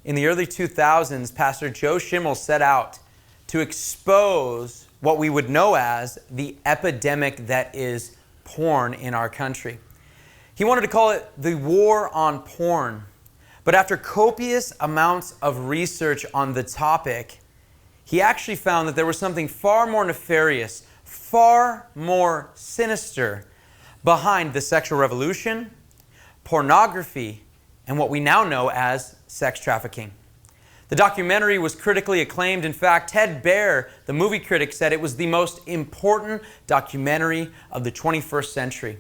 in the early 2000s, Pastor Joe Schimmel set out to expose what we would know as the epidemic that is porn in our country. He wanted to call it the war on porn. But after copious amounts of research on the topic, he actually found that there was something far more nefarious, far more sinister behind the sexual revolution, pornography, and what we now know as sex trafficking. The documentary was critically acclaimed. In fact, Ted Baer, the movie critic, said it was the most important documentary of the 21st century.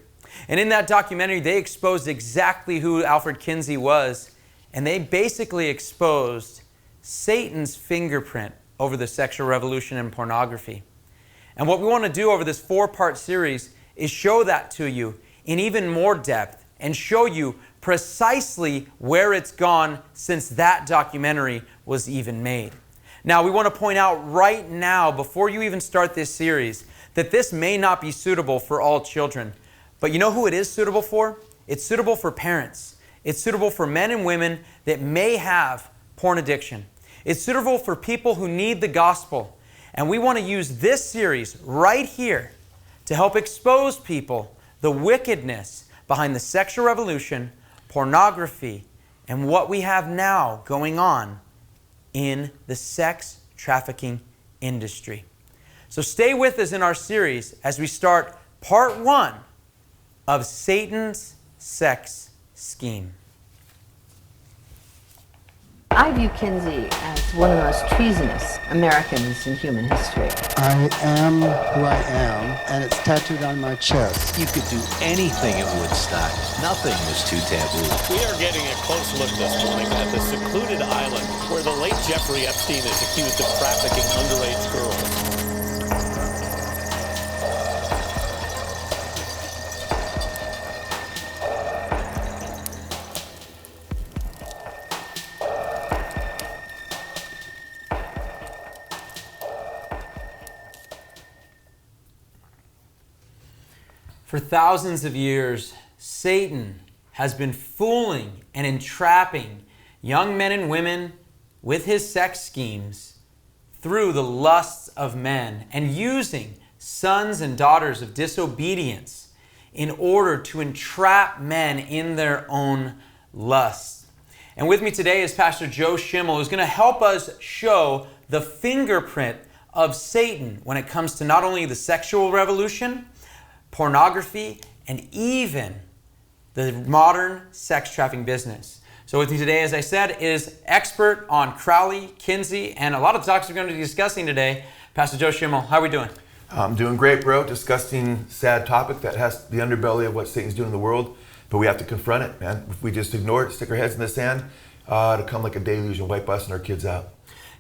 And in that documentary, they exposed exactly who Alfred Kinsey was, and they basically exposed Satan's fingerprint over the sexual revolution and pornography. And what we want to do over this 4-part series is show that to you in even more depth and show you precisely where it's gone since that documentary was even made. Now, we want to point out right now, before you even start this series, that this may not be suitable for all children. But you know who it is suitable for? It's suitable for parents. It's suitable for men and women that may have porn addiction. It's suitable for people who need the gospel. And we want to use this series right here to help expose people the wickedness behind the sexual revolution, pornography, and what we have now going on in the sex trafficking industry. So stay with us in our series as we start part 1 of Satan's sex scheme. I view Kinsey as one of the most treasonous Americans in human history. I am who I am, and it's tattooed on my chest. You could do anything at Woodstock. Nothing was too taboo. We are getting a close look this morning at the secluded island where the late Jeffrey Epstein is accused of trafficking underage girls. For thousands of years, Satan has been fooling and entrapping young men and women with his sex schemes through the lusts of men and using sons and daughters of disobedience in order to entrap men in their own lusts. And with me today is Pastor Joe Schimmel, who's going to help us show the fingerprint of Satan when it comes to not only the sexual revolution, pornography, and even the modern sex trafficking business. So with me today, as I said, is expert on Crowley, Kinsey, and a lot of the topics we're going to be discussing today, Pastor Joe Schimmel. How are we doing? I'm doing great, bro. Discussing sad topic that has the underbelly of what Satan's doing in the world, but we have to confront it, man. If we just ignore it, stick our heads in the sand, it'll come like a deluge and wipe us and our kids out.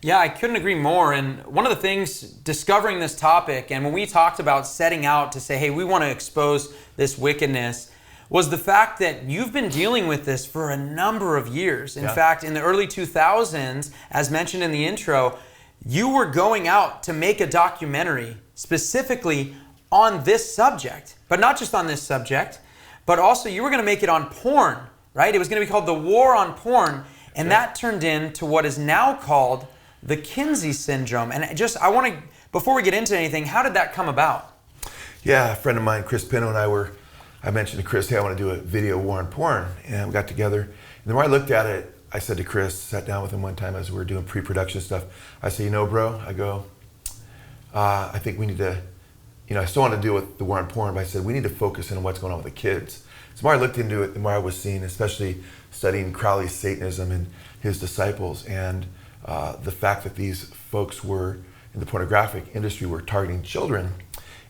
Yeah, I couldn't agree more. And one of the things discovering this topic, and when we talked about setting out to say, hey, we want to expose this wickedness, was the fact that you've been dealing with this for a number of years. In fact, in the early 2000s, as mentioned in the intro, you were going out to make a documentary specifically on this subject, but not just on this subject, but also you were going to make it on porn, right? It was going to be called The War on Porn, and that turned into what is now called the Kinsey syndrome. And I want to, before we get into anything, how did that come about? Yeah, a friend of mine, Chris Pinto, and I mentioned to Chris, hey, I want to do a video war on porn. And we got together. And the more I looked at it, I said to Chris, sat down with him one time as we were doing pre-production stuff. I said, bro, I go, I think we need to, I still want to deal with the war on porn, but I said, we need to focus in on what's going on with the kids. So the more I looked into it, the more I was seeing, especially studying Crowley's Satanism and his disciples, and the fact that these folks were in the pornographic industry were targeting children,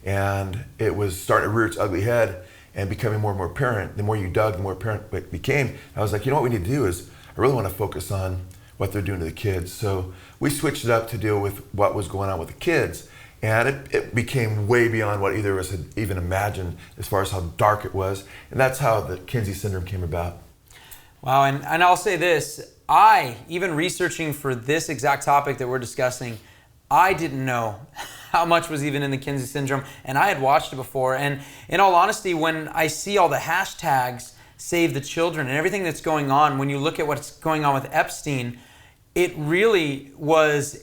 and it was starting to rear its ugly head and becoming more and more apparent. The more you dug, the more apparent it became. I was like, what we need to do is, I really want to focus on what they're doing to the kids. So we switched it up to deal with what was going on with the kids, and it became way beyond what either of us had even imagined as far as how dark it was, and that's how the Kinsey syndrome came about. Wow, and I'll say this, even researching for this exact topic that we're discussing, I didn't know how much was even in the Kinsey syndrome, and I had watched it before. And in all honesty, when I see all the hashtags, Save the Children, and everything that's going on, when you look at what's going on with Epstein, it really was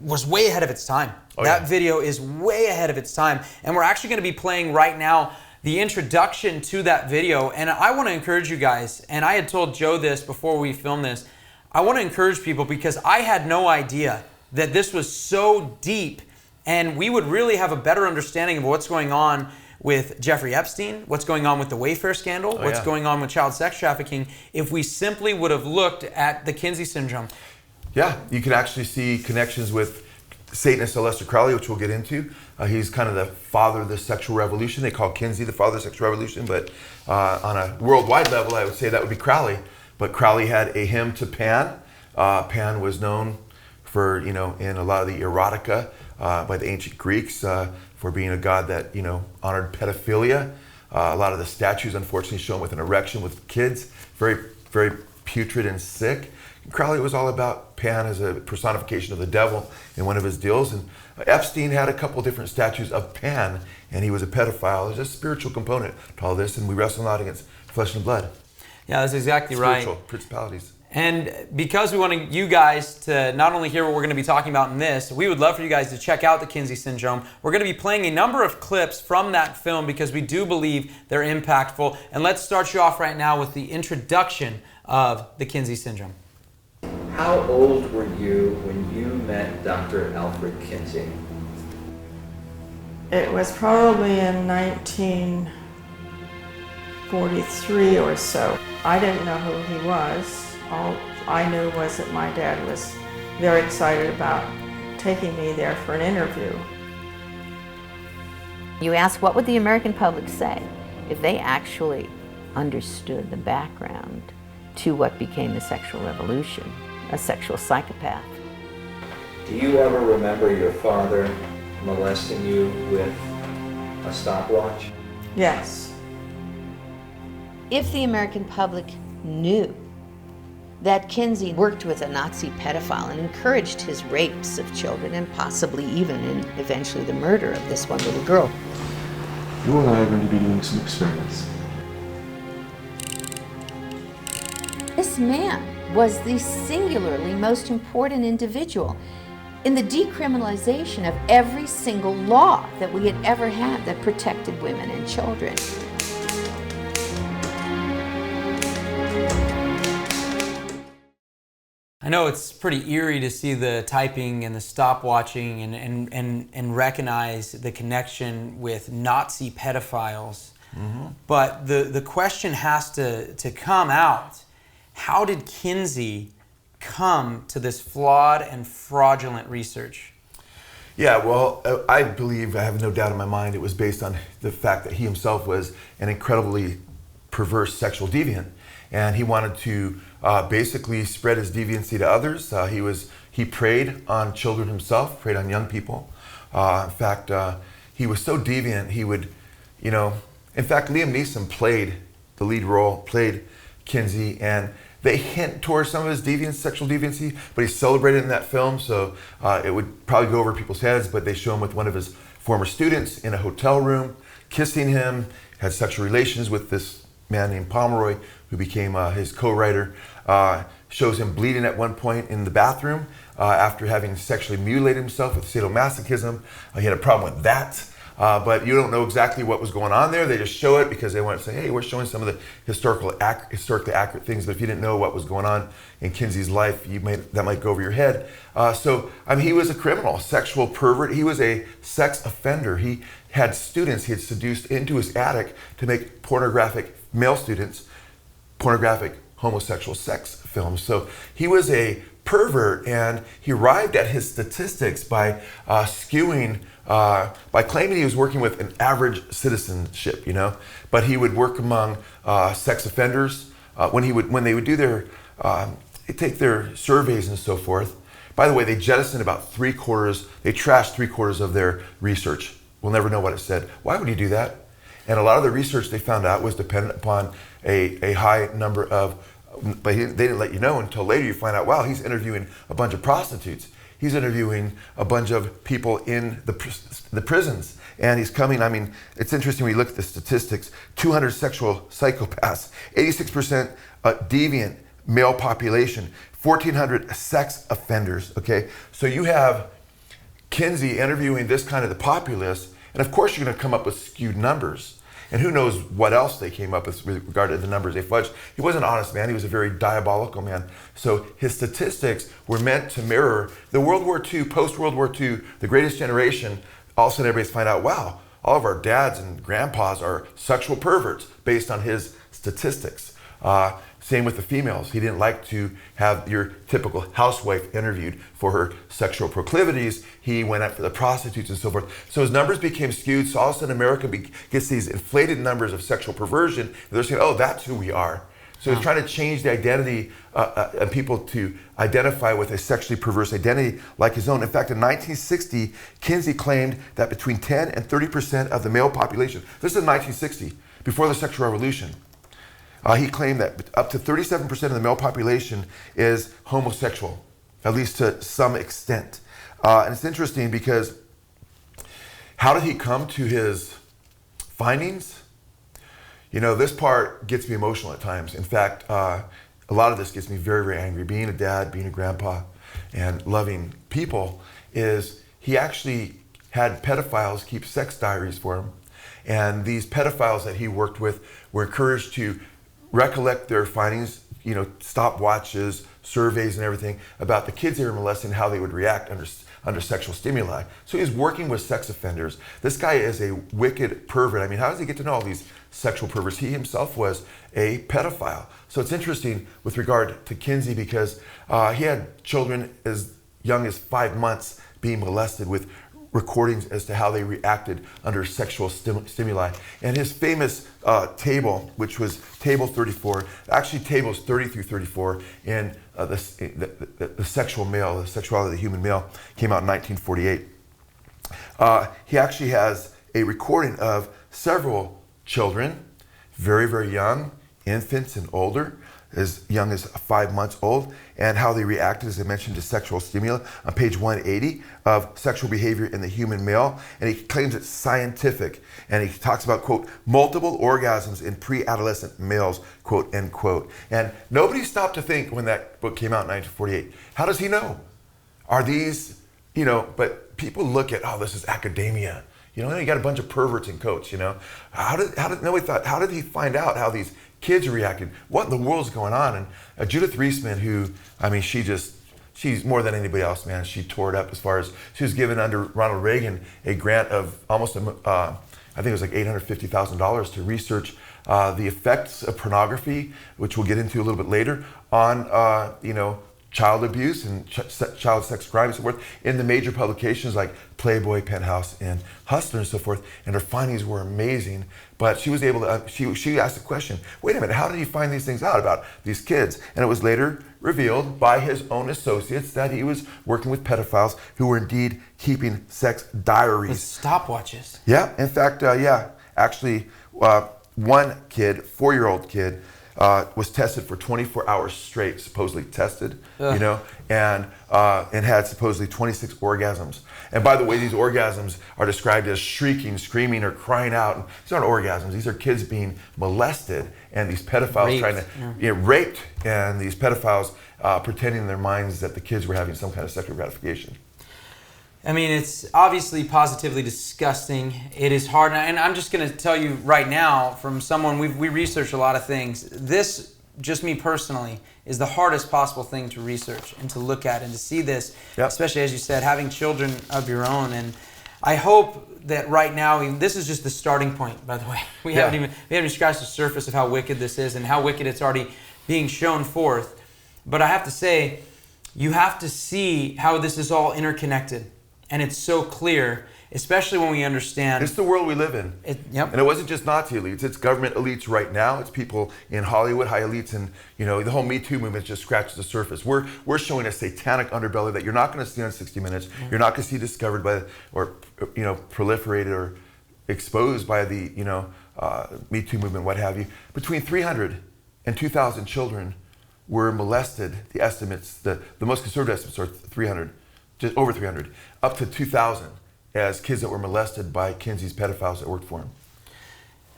was way ahead of its time. That video is way ahead of its time. And we're actually going to be playing right now the introduction to that video. And I want to encourage you guys, and I had told Joe this before we filmed this, I want to encourage people because I had no idea that this was so deep and we would really have a better understanding of what's going on with Jeffrey Epstein, what's going on with the Wayfair scandal, what's going on with child sex trafficking, if we simply would have looked at the Kinsey syndrome. Yeah, you can actually see connections with Satanist Aleister Crowley, which we'll get into. He's kind of the father of the sexual revolution. They call Kinsey the father of the sexual revolution, but on a worldwide level, I would say that would be Crowley. But Crowley had a hymn to Pan. Pan was known for, in a lot of the erotica by the ancient Greeks for being a god that, honored pedophilia. A lot of the statues, unfortunately, show him with an erection with kids, very, very putrid and sick. Crowley was all about Pan as a personification of the devil in one of his deals. And Epstein had a couple different statues of Pan, and he was a pedophile. There's a spiritual component to all this, and we wrestle not against flesh and blood. Yeah, that's exactly right. Spiritual principalities. And because we want you guys to not only hear what we're going to be talking about in this, we would love for you guys to check out the Kinsey syndrome. We're going to be playing a number of clips from that film because we do believe they're impactful. And let's start you off right now with the introduction of the Kinsey syndrome. How old were you when you met Dr. Alfred Kinsey? It was probably in 1943 or so. I didn't know who he was. All I knew was that my dad was very excited about taking me there for an interview. You ask, what would the American public say if they actually understood the background to what became the sexual revolution, a sexual psychopath? Do you ever remember your father molesting you with a stopwatch? Yes. If the American public knew that Kinsey worked with a Nazi pedophile and encouraged his rapes of children and possibly even and eventually the murder of this one little girl. You and I are going to be doing some experiments. This man was the singularly most important individual in the decriminalization of every single law that we had ever had that protected women and children. I know it's pretty eerie to see the typing and the stopwatching and recognize the connection with Nazi pedophiles. Mm-hmm. But the question has to come out. How did Kinsey come to this flawed and fraudulent research? Yeah, well, I believe, I have no doubt in my mind, it was based on the fact that he himself was an incredibly perverse sexual deviant. And he wanted to basically spread his deviancy to others. He preyed on children himself, preyed on young people. In fact, he was so deviant, he would, in fact, Liam Neeson played the lead role, played Kinsey, and they hint towards some of his sexual deviancy, but he's celebrated in that film, so it would probably go over people's heads, but they show him with one of his former students in a hotel room, kissing him, had sexual relations with this man named Pomeroy, who became his co-writer. Shows him bleeding at one point in the bathroom after having sexually mutilated himself with sadomasochism. He had a problem with that. But you don't know exactly what was going on there. They just show it because they want to say, hey, we're showing some of the historically accurate things. But if you didn't know what was going on in Kinsey's life, that might go over your head. He was a criminal, sexual pervert. He was a sex offender. He had students he had seduced into his attic to make pornographic male students, pornographic homosexual sex films. So he was a pervert, and he arrived at his statistics by by claiming he was working with an average citizenship, but he would work among sex offenders. When they would do take their surveys and so forth. By the way, they jettisoned about they trashed 3/4 of their research. We'll never know what it said. Why would he do that? And a lot of the research they found out was dependent upon a high number of, but they didn't let you know until later you find out, wow, he's interviewing a bunch of prostitutes. He's interviewing a bunch of people in the prisons. And he's coming, it's interesting when you look at the statistics, 200 sexual psychopaths, 86% deviant male population, 1,400 sex offenders, okay? So you have Kinsey interviewing this kind of the populace, and of course you're gonna come up with skewed numbers. And who knows what else they came up with regard to the numbers they fudged. He wasn't an honest man, he was a very diabolical man. So his statistics were meant to mirror the World War II, post-World War II, the greatest generation. All of a sudden everybody's find out, wow, all of our dads and grandpas are sexual perverts based on his statistics. Same with the females. He didn't like to have your typical housewife interviewed for her sexual proclivities. He went after the prostitutes and so forth. So his numbers became skewed. So all of a sudden America gets these inflated numbers of sexual perversion. And they're saying, oh, that's who we are. So he's trying to change the identity of people to identify with a sexually perverse identity like his own. In fact, in 1960, Kinsey claimed that between 10 and 30% of the male population, this is in 1960, before the sexual revolution, he claimed that up to 37% of the male population is homosexual, at least to some extent. And it's interesting because how did he come to his findings? You know, this part gets me emotional at times. In fact, a lot of this gets me very, very angry. Being a dad, being a grandpa, and loving people is he actually had pedophiles keep sex diaries for him. And these pedophiles that he worked with were encouraged to recollect their findings, you know, stopwatches, surveys and everything about the kids they were molesting, how they would react under sexual stimuli. So he's working with sex offenders. This guy is a wicked pervert. I mean, how does he get to know all these sexual perverts? He himself was a pedophile. So it's interesting with regard to Kinsey because he had children as young as 5 months being molested with recordings as to how they reacted under sexual stimuli. And his famous table, which was table 34, actually tables 30 through 34 in the sexual male, the sexuality of the human male, came out in 1948. He actually has a recording of several children, very, very young, infants and older, as young as 5 months old, and how they reacted, as I mentioned, to sexual stimuli on page 180 of sexual behavior in the human male. And he claims it's scientific. And he talks about, quote, multiple orgasms in pre-adolescent males, quote, end quote. And nobody stopped to think when that book came out in 1948, how does he know? Are these, you know, but people look at, oh, this is academia. You know, you got a bunch of perverts in coats, you know. Nobody thought, how did he find out how these kids reacted? What in the world's going on? And Judith Reisman, who, I mean, she's more than anybody else, man. She tore it up as far as, she was given under Ronald Reagan a grant of almost, I think it was like $850,000 to research the effects of pornography, which we'll get into a little bit later, on, you know, child abuse and child sex crime and so forth in the major publications like Playboy, Penthouse, and Hustler and so forth. And her findings were amazing. But she was able to, she asked the question, wait a minute, how did he find these things out about these kids? And it was later revealed by his own associates that he was working with pedophiles who were indeed keeping sex diaries. With stopwatches. Yeah, in fact, actually, one kid, 4-year-old kid, was tested for 24 hours straight, supposedly tested, you know, and had supposedly 26 orgasms. And by the way, these orgasms are described as shrieking, screaming, or crying out. And these aren't orgasms. These are kids being molested, and these pedophiles raped. trying to raped, and these pedophiles pretending in their minds that the kids were having some kind of sexual gratification. I mean, it's obviously positively disgusting. It is hard, and I'm just going to tell you right now, from someone, we researched a lot of things. This, just me personally, is the hardest possible thing to research and to look at and to see this, especially as you said, having children of your own. And I hope that right now, this is just the starting point, by the way. We haven't even scratched the surface of how wicked this is and how wicked it's already being shown forth. But I have to say, you have to see how this is all interconnected. And it's so clear, especially when we understand. It's the world we live in. And it wasn't just Nazi elites, it's government elites right now. It's people in Hollywood, high elites, and you know, the whole Me Too movement just scratches the surface. We're showing a satanic underbelly that you're not going to see on 60 Minutes. You're not going to see discovered by, or you know, proliferated or exposed by the, you know, Me Too movement, what have you. Between 300 and 2,000 children were molested. The estimates, the most conservative estimates are 300. Just over 300, up to 2,000 as kids that were molested by Kinsey's pedophiles that worked for him.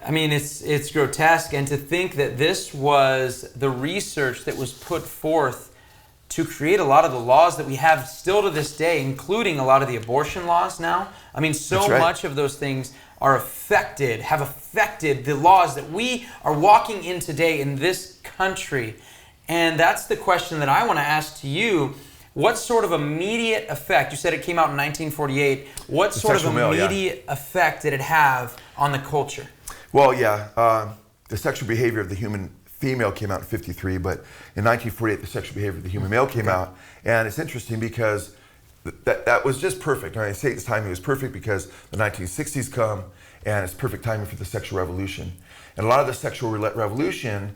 I mean, it's grotesque. And to think that this was the research that was put forth to create a lot of the laws that we have still to this day, including a lot of the abortion laws now. I mean, so much of those things have affected the laws that we are walking in today in this country. And that's the question that I want to ask to you. What sort of immediate effect, you said it came out in 1948, what sort of immediate effect did it have on the culture? Well, the sexual behavior of the human female came out in 53, but in 1948, the sexual behavior of the human male came out. And it's interesting because that was just perfect. I mean, Satan's timing was perfect because the 1960s come, and it's perfect timing for the sexual revolution. And a lot of the sexual revolution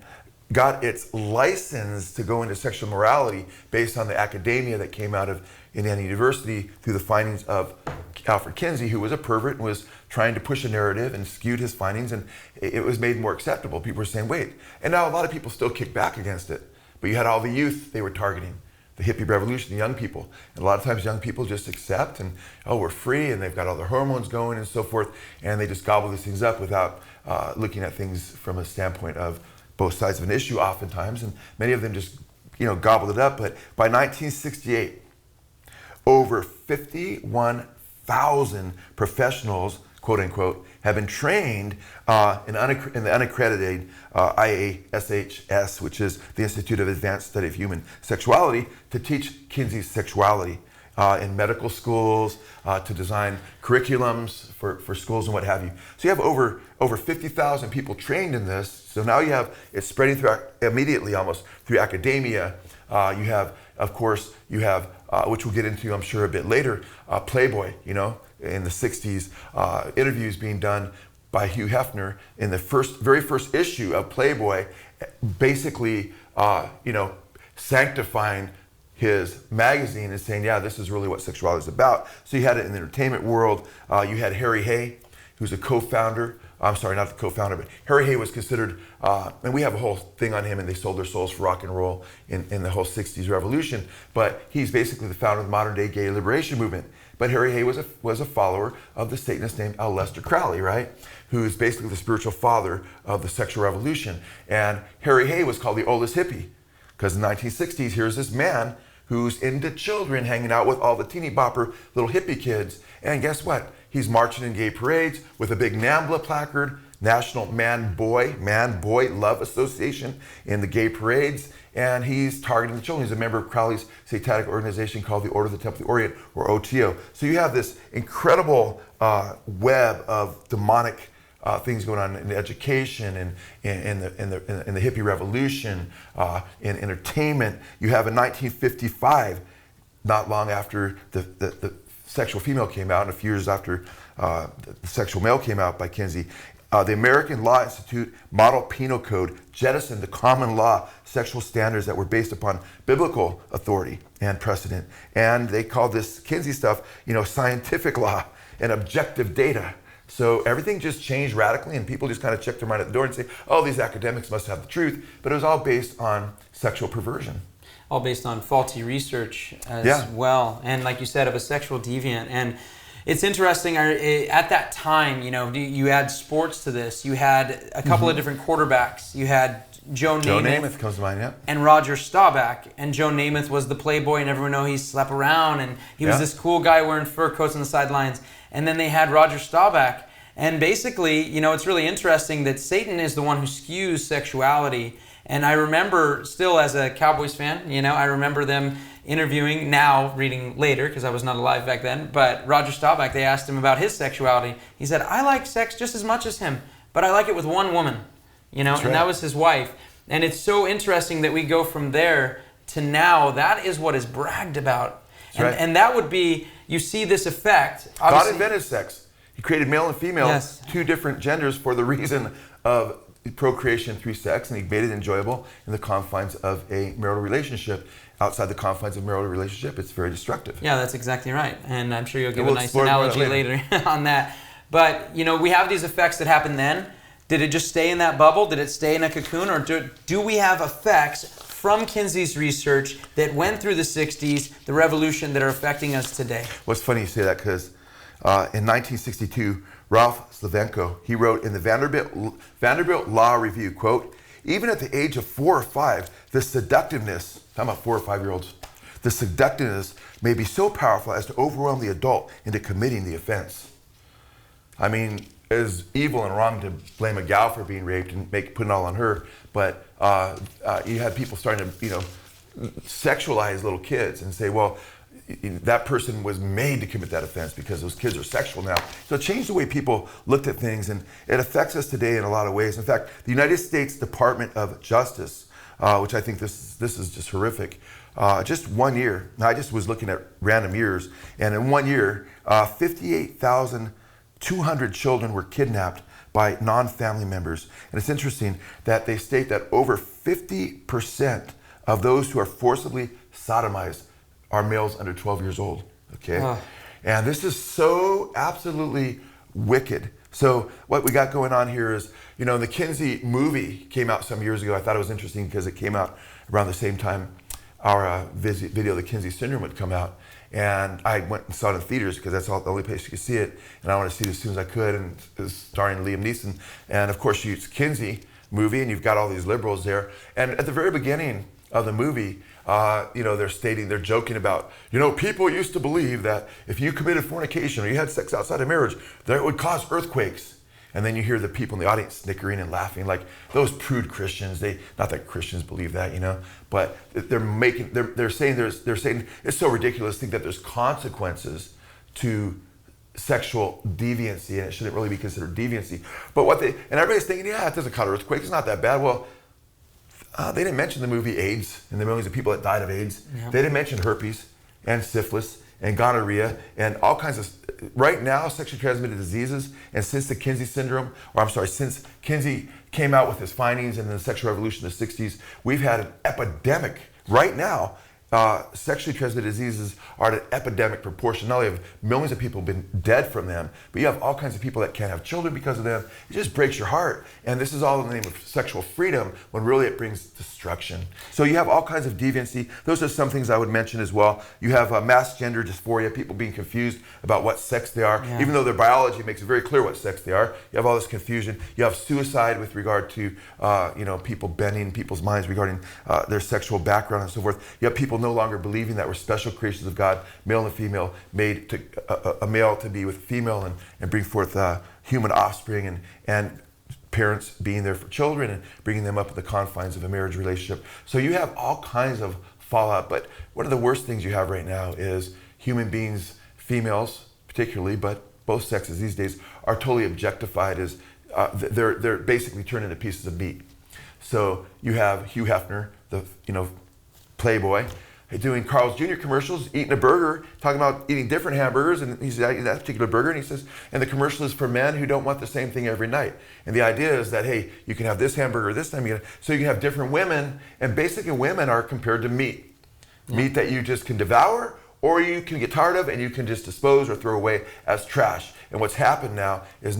got its license to go into sexual morality based on the academia that came out of Indiana University through the findings of Alfred Kinsey, who was a pervert and was trying to push a narrative and skewed his findings, and it was made more acceptable. People were saying, wait. And now a lot of people still kick back against it. But you had all the youth they were targeting, the hippie revolution, the young people. And a lot of times young people just accept and, oh, we're free, and they've got all their hormones going and so forth, and they just gobble these things up without looking at things from a standpoint of both sides of an issue oftentimes, and many of them just, gobbled it up. But by 1968, over 51,000 professionals, quote unquote, have been trained in the unaccredited IASHS, which is the Institute of Advanced Study of Human Sexuality, to teach Kinsey's sexuality in medical schools, to design curriculums for schools and what have you. So you have over 50,000 people trained in this. So now it's spreading through immediately almost through academia. You have, of course, which we'll get into, I'm sure, a bit later, Playboy, in the 60s, interviews being done by Hugh Hefner in the very first issue of Playboy, basically, sanctifying his magazine and saying, yeah, this is really what sexuality is about. So you had it in the entertainment world. You had Harry Hay, who's a co-founder. I'm sorry, not the co-founder, but Harry Hay was considered, and we have a whole thing on him, and they sold their souls for rock and roll in the whole 60s revolution. But he's basically the founder of the modern day gay liberation movement. But Harry Hay was a follower of the Satanist named Aleister Crowley, right? Who's basically the spiritual father of the sexual revolution. And Harry Hay was called the oldest hippie, because in the 1960s, here's this man who's into children, hanging out with all the teeny bopper little hippie kids. And guess what? He's marching in gay parades with a big NAMBLA placard, National Man-Boy Love Association, in the gay parades. And he's targeting the children. He's a member of Crowley's Satanic organization called the Order of the Temple of the Orient, or OTO. So you have this incredible web of demonic things going on in education and in the hippie revolution, in entertainment. You have in 1955, not long after the sexual female came out, and a few years after the sexual male came out by Kinsey, the American Law Institute Model Penal Code jettisoned the common law sexual standards that were based upon biblical authority and precedent. And they called this Kinsey stuff, scientific law and objective data. So everything just changed radically, and people just kind of checked their mind at the door and say, oh, these academics must have the truth. But it was all based on sexual perversion. All based on faulty research as well. And like you said, of a sexual deviant. And it's interesting, at that time, you had sports to this. You had a couple of different quarterbacks. You had Joe Namath comes to mind, yeah. And Roger Staubach. And Joe Namath was the Playboy, and everyone knows he slept around, and he was this cool guy wearing fur coats on the sidelines. And then they had Roger Staubach. And basically, it's really interesting that Satan is the one who skews sexuality. And I remember, still as a Cowboys fan, I remember them interviewing, now reading later, because I was not alive back then, but Roger Staubach, they asked him about his sexuality. He said, I like sex just as much as him, but I like it with one woman, and that was his wife. And it's so interesting that we go from there to now. That is what is bragged about. And that would be, you see this effect. God invented sex. He created male and female, two different genders, for the reason of procreation through sex, and he made it enjoyable in the confines of a marital relationship. Outside the confines of marital relationship, it's very destructive. Yeah, that's exactly right. And I'm sure you'll give a nice analogy later on that. But, we have these effects that happen then. Did it just stay in that bubble? Did it stay in a cocoon? Or do we have effects from Kinsey's research that went through the 60s, the revolution, that are affecting us today? Well, it's funny you say that, because In 1962, Ralph Slavenko, he wrote in the Vanderbilt Law Review, quote, "Even at the age of 4 or 5, the seductiveness," talking about 4 or 5-year-olds, "the seductiveness may be so powerful as to overwhelm the adult into committing the offense." I mean, it's evil and wrong to blame a gal for being raped and put it all on her, but you had people starting to, sexualize little kids and say, well, that person was made to commit that offense because those kids are sexual now. So it changed the way people looked at things, and it affects us today in a lot of ways. In fact, the United States Department of Justice, which I think this is just horrific, just 1 year, I just was looking at random years, and in 1 year, 58,200 children were kidnapped by non-family members. And it's interesting that they state that over 50% of those who are forcibly sodomized are males under 12 years old, okay? And this is so absolutely wicked. So what we got going on here is, the Kinsey movie came out some years ago. I thought it was interesting because it came out around the same time our video, The Kinsey Syndrome, would come out. And I went and saw it in theaters because that's the only place you could see it. And I wanted to see it as soon as I could, and it's starring Liam Neeson. And of course, it's Kinsey movie, and you've got all these liberals there. And at the very beginning of the movie, they're joking about, people used to believe that if you committed fornication or you had sex outside of marriage, that it would cause earthquakes. And then you hear the people in the audience snickering and laughing, like those prude Christians. Not that Christians believe that, but they're saying it's so ridiculous to think that there's consequences to sexual deviancy, and it shouldn't really be considered deviancy. But and everybody's thinking, it doesn't cause earthquakes, it's not that bad. Well, they didn't mention the movie AIDS and the millions of people that died of AIDS. Yep. They didn't mention herpes and syphilis and gonorrhea and all kinds of, right now, sexually transmitted diseases. And since the Kinsey syndrome, since Kinsey came out with his findings in the sexual revolution in the 60s, we've had an epidemic right now. Sexually transmitted diseases are at an epidemic proportion. Not only have millions of people been dead from them, but you have all kinds of people that can't have children because of them. It just breaks your heart. And this is all in the name of sexual freedom, when really it brings destruction. So you have all kinds of deviancy. Those are some things I would mention as well. You have mass gender dysphoria, people being confused about what sex they are, even though their biology makes it very clear what sex they are. You have all this confusion. You have suicide with regard to people bending people's minds regarding their sexual background and so forth. You have people no longer believing that we're special creations of God, male and female, made to a male to be with a female and bring forth human offspring, and parents being there for children and bringing them up at the confines of a marriage relationship. So you have all kinds of fallout, but one of the worst things you have right now is human beings, females particularly, but both sexes these days, are totally objectified as they're basically turned into pieces of meat. So you have Hugh Hefner, the Playboy, doing Carl's Jr. commercials, eating a burger, talking about eating different hamburgers, and he's eating that particular burger, and he says, and the commercial is for men who don't want the same thing every night. And the idea is that, hey, you can have this hamburger this time, so you can have different women, and basically women are compared to meat. Meat that you just can devour, or you can get tired of, and you can just dispose or throw away as trash. And what's happened now is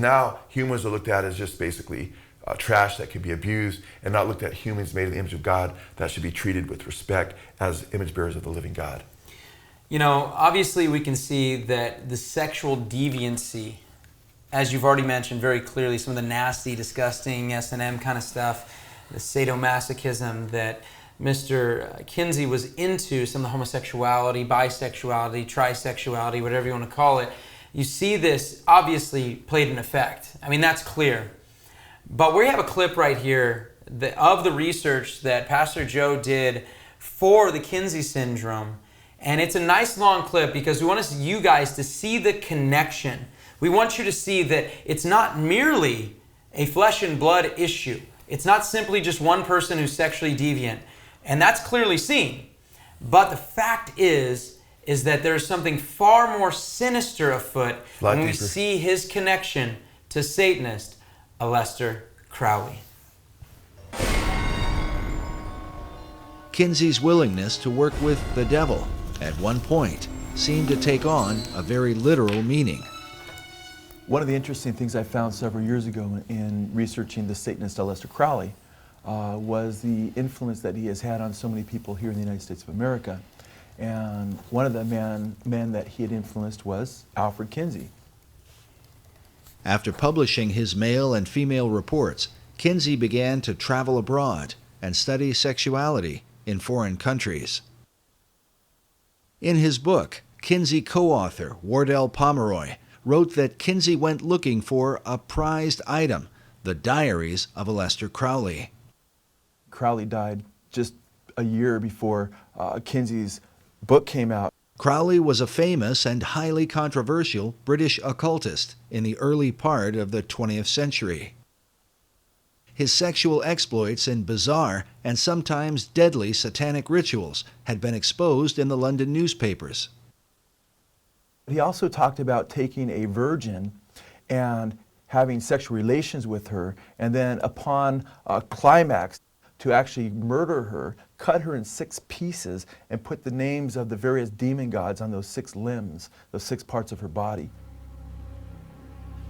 humans are looked at as just basically trash that can be abused, and not looked at humans made in the image of God that should be treated with respect as image bearers of the living God. Obviously we can see that the sexual deviancy, as you've already mentioned very clearly, some of the nasty, disgusting S&M kind of stuff, the sadomasochism that Mr. Kinsey was into, some of the homosexuality, bisexuality, trisexuality, whatever you want to call it. You see this obviously played an effect. I mean, that's clear. But we have a clip right here of the research that Pastor Joe did for the Kinsey syndrome. And it's a nice long clip because we want you guys to see the connection. We want you to see that it's not merely a flesh and blood issue. It's not simply just one person who's sexually deviant. And that's clearly seen. But the fact is that there's something far more sinister afoot when we see his connection to Satanist Aleister Crowley. Kinsey's willingness to work with the devil at one point seemed to take on a very literal meaning. One of the interesting things I found several years ago in researching the Satanist Aleister Crowley was the influence that he has had on so many people here in the United States of America. And one of the men that he had influenced was Alfred Kinsey. After publishing his male and female reports, Kinsey began to travel abroad and study sexuality in foreign countries. In his book, Kinsey co-author Wardell Pomeroy wrote that Kinsey went looking for a prized item, the diaries of Aleister Crowley. Crowley died just a year before Kinsey's book came out. Crowley was a famous and highly controversial British occultist in the early part of the 20th century. His sexual exploits in bizarre and sometimes deadly satanic rituals had been exposed in the London newspapers. He also talked about taking a virgin and having sexual relations with her, and then upon a climax to actually murder her, cut her in 6 pieces, and put the names of the various demon gods on those 6 limbs, those 6 parts of her body.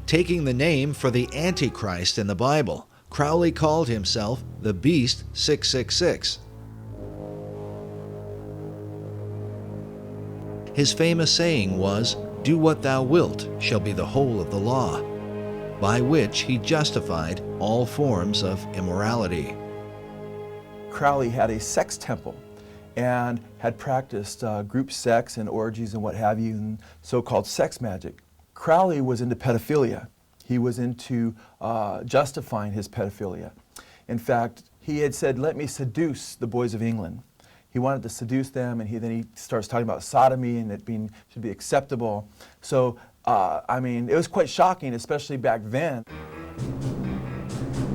Taking the name for the Antichrist in the Bible, Crowley called himself the Beast 666. His famous saying was, "Do what thou wilt shall be the whole of the law," by which he justified all forms of immorality. Crowley had a sex temple and had practiced group sex and orgies and what have you, and so-called sex magic. Crowley was into pedophilia. He was into justifying his pedophilia. In fact, he had said, "Let me seduce the boys of England." He wanted to seduce them, and then he starts talking about sodomy and it should be acceptable. So, it was quite shocking, especially back then.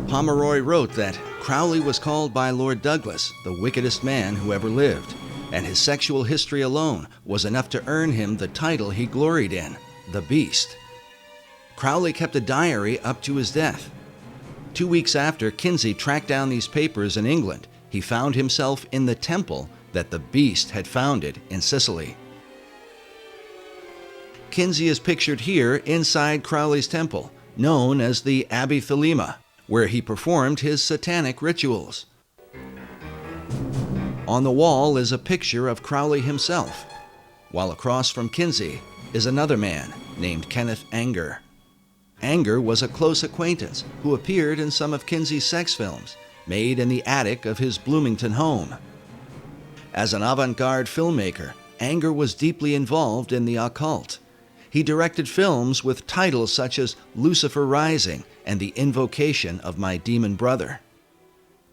Pomeroy wrote that Crowley was called by Lord Douglas the wickedest man who ever lived, and his sexual history alone was enough to earn him the title he gloried in, the Beast. Crowley kept a diary up to his death. 2 weeks after Kinsey tracked down these papers in England, he found himself in the temple that the Beast had founded in Sicily. Kinsey is pictured here inside Crowley's temple, known as the Abbey Thelema, where he performed his satanic rituals. On the wall is a picture of Crowley himself, while across from Kinsey is another man named Kenneth Anger. Anger was a close acquaintance who appeared in some of Kinsey's sex films, made in the attic of his Bloomington home. As an avant-garde filmmaker, Anger was deeply involved in the occult. He directed films with titles such as Lucifer Rising and The Invocation of My Demon Brother.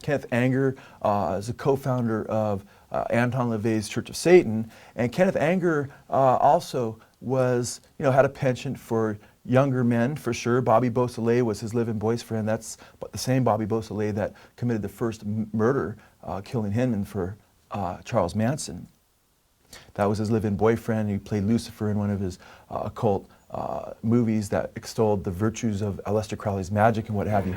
Kenneth Anger is a co-founder of Anton LaVey's Church of Satan, and Kenneth Anger also was, had a penchant for younger men, for sure. Bobby Beausoleil was his live-in boyfriend. That's the same Bobby Beausoleil that committed the first murder, killing Hinman for Charles Manson. That was his live-in boyfriend. He played Lucifer in one of his occult movies that extolled the virtues of Aleister Crowley's magic and what have you.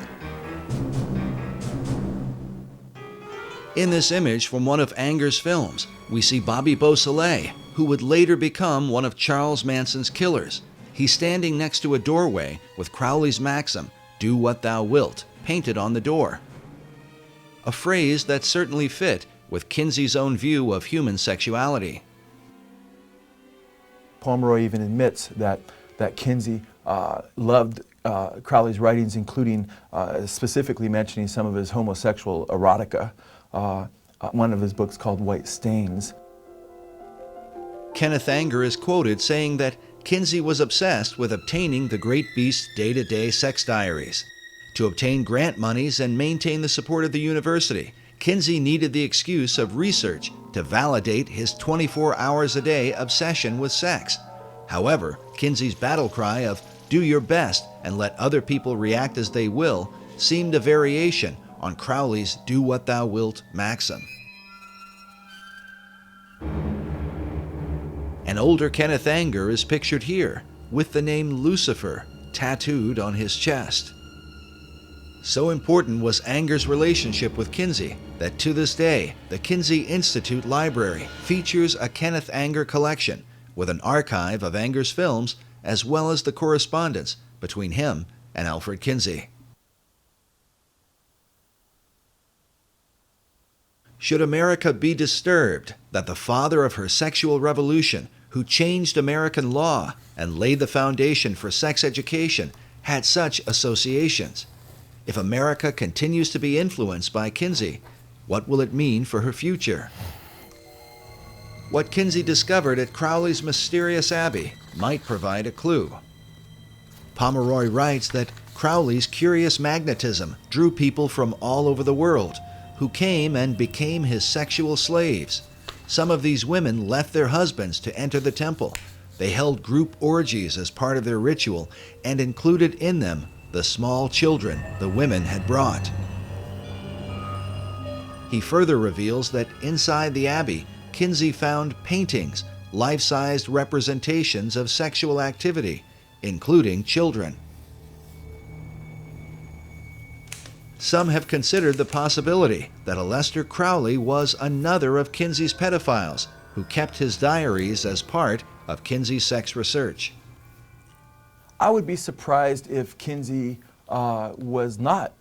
In this image from one of Anger's films, we see Bobby Beausoleil, who would later become one of Charles Manson's killers. He's standing next to a doorway with Crowley's maxim, "Do what thou wilt," painted on the door. A phrase that certainly fit with Kinsey's own view of human sexuality. Pomeroy even admits that Kinsey loved Crowley's writings, including specifically mentioning some of his homosexual erotica. One of his books called White Stains. Kenneth Anger is quoted saying that Kinsey was obsessed with obtaining the Great Beast's day-to-day sex diaries. To obtain grant monies and maintain the support of the university, Kinsey needed the excuse of research to validate his 24 hours a day obsession with sex. However, Kinsey's battle cry of "do your best and let other people react as they will" seemed a variation on Crowley's "do what thou wilt" maxim. An older Kenneth Anger is pictured here, with the name Lucifer tattooed on his chest. So important was Anger's relationship with Kinsey that to this day, the Kinsey Institute Library features a Kenneth Anger collection with an archive of Anger's films as well as the correspondence between him and Alfred Kinsey. Should America be disturbed that the father of her sexual revolution, who changed American law and laid the foundation for sex education, had such associations. If America continues to be influenced by Kinsey, what will it mean for her future? What Kinsey discovered at Crowley's mysterious abbey might provide a clue. Pomeroy writes that Crowley's curious magnetism drew people from all over the world, who came and became his sexual slaves. Some of these women left their husbands to enter the temple. They held group orgies as part of their ritual and included in them the small children the women had brought. He further reveals that inside the abbey, Kinsey found paintings, life-sized representations of sexual activity, including children. Some have considered the possibility that Aleister Crowley was another of Kinsey's pedophiles who kept his diaries as part of Kinsey's sex research. I would be surprised if Kinsey was not,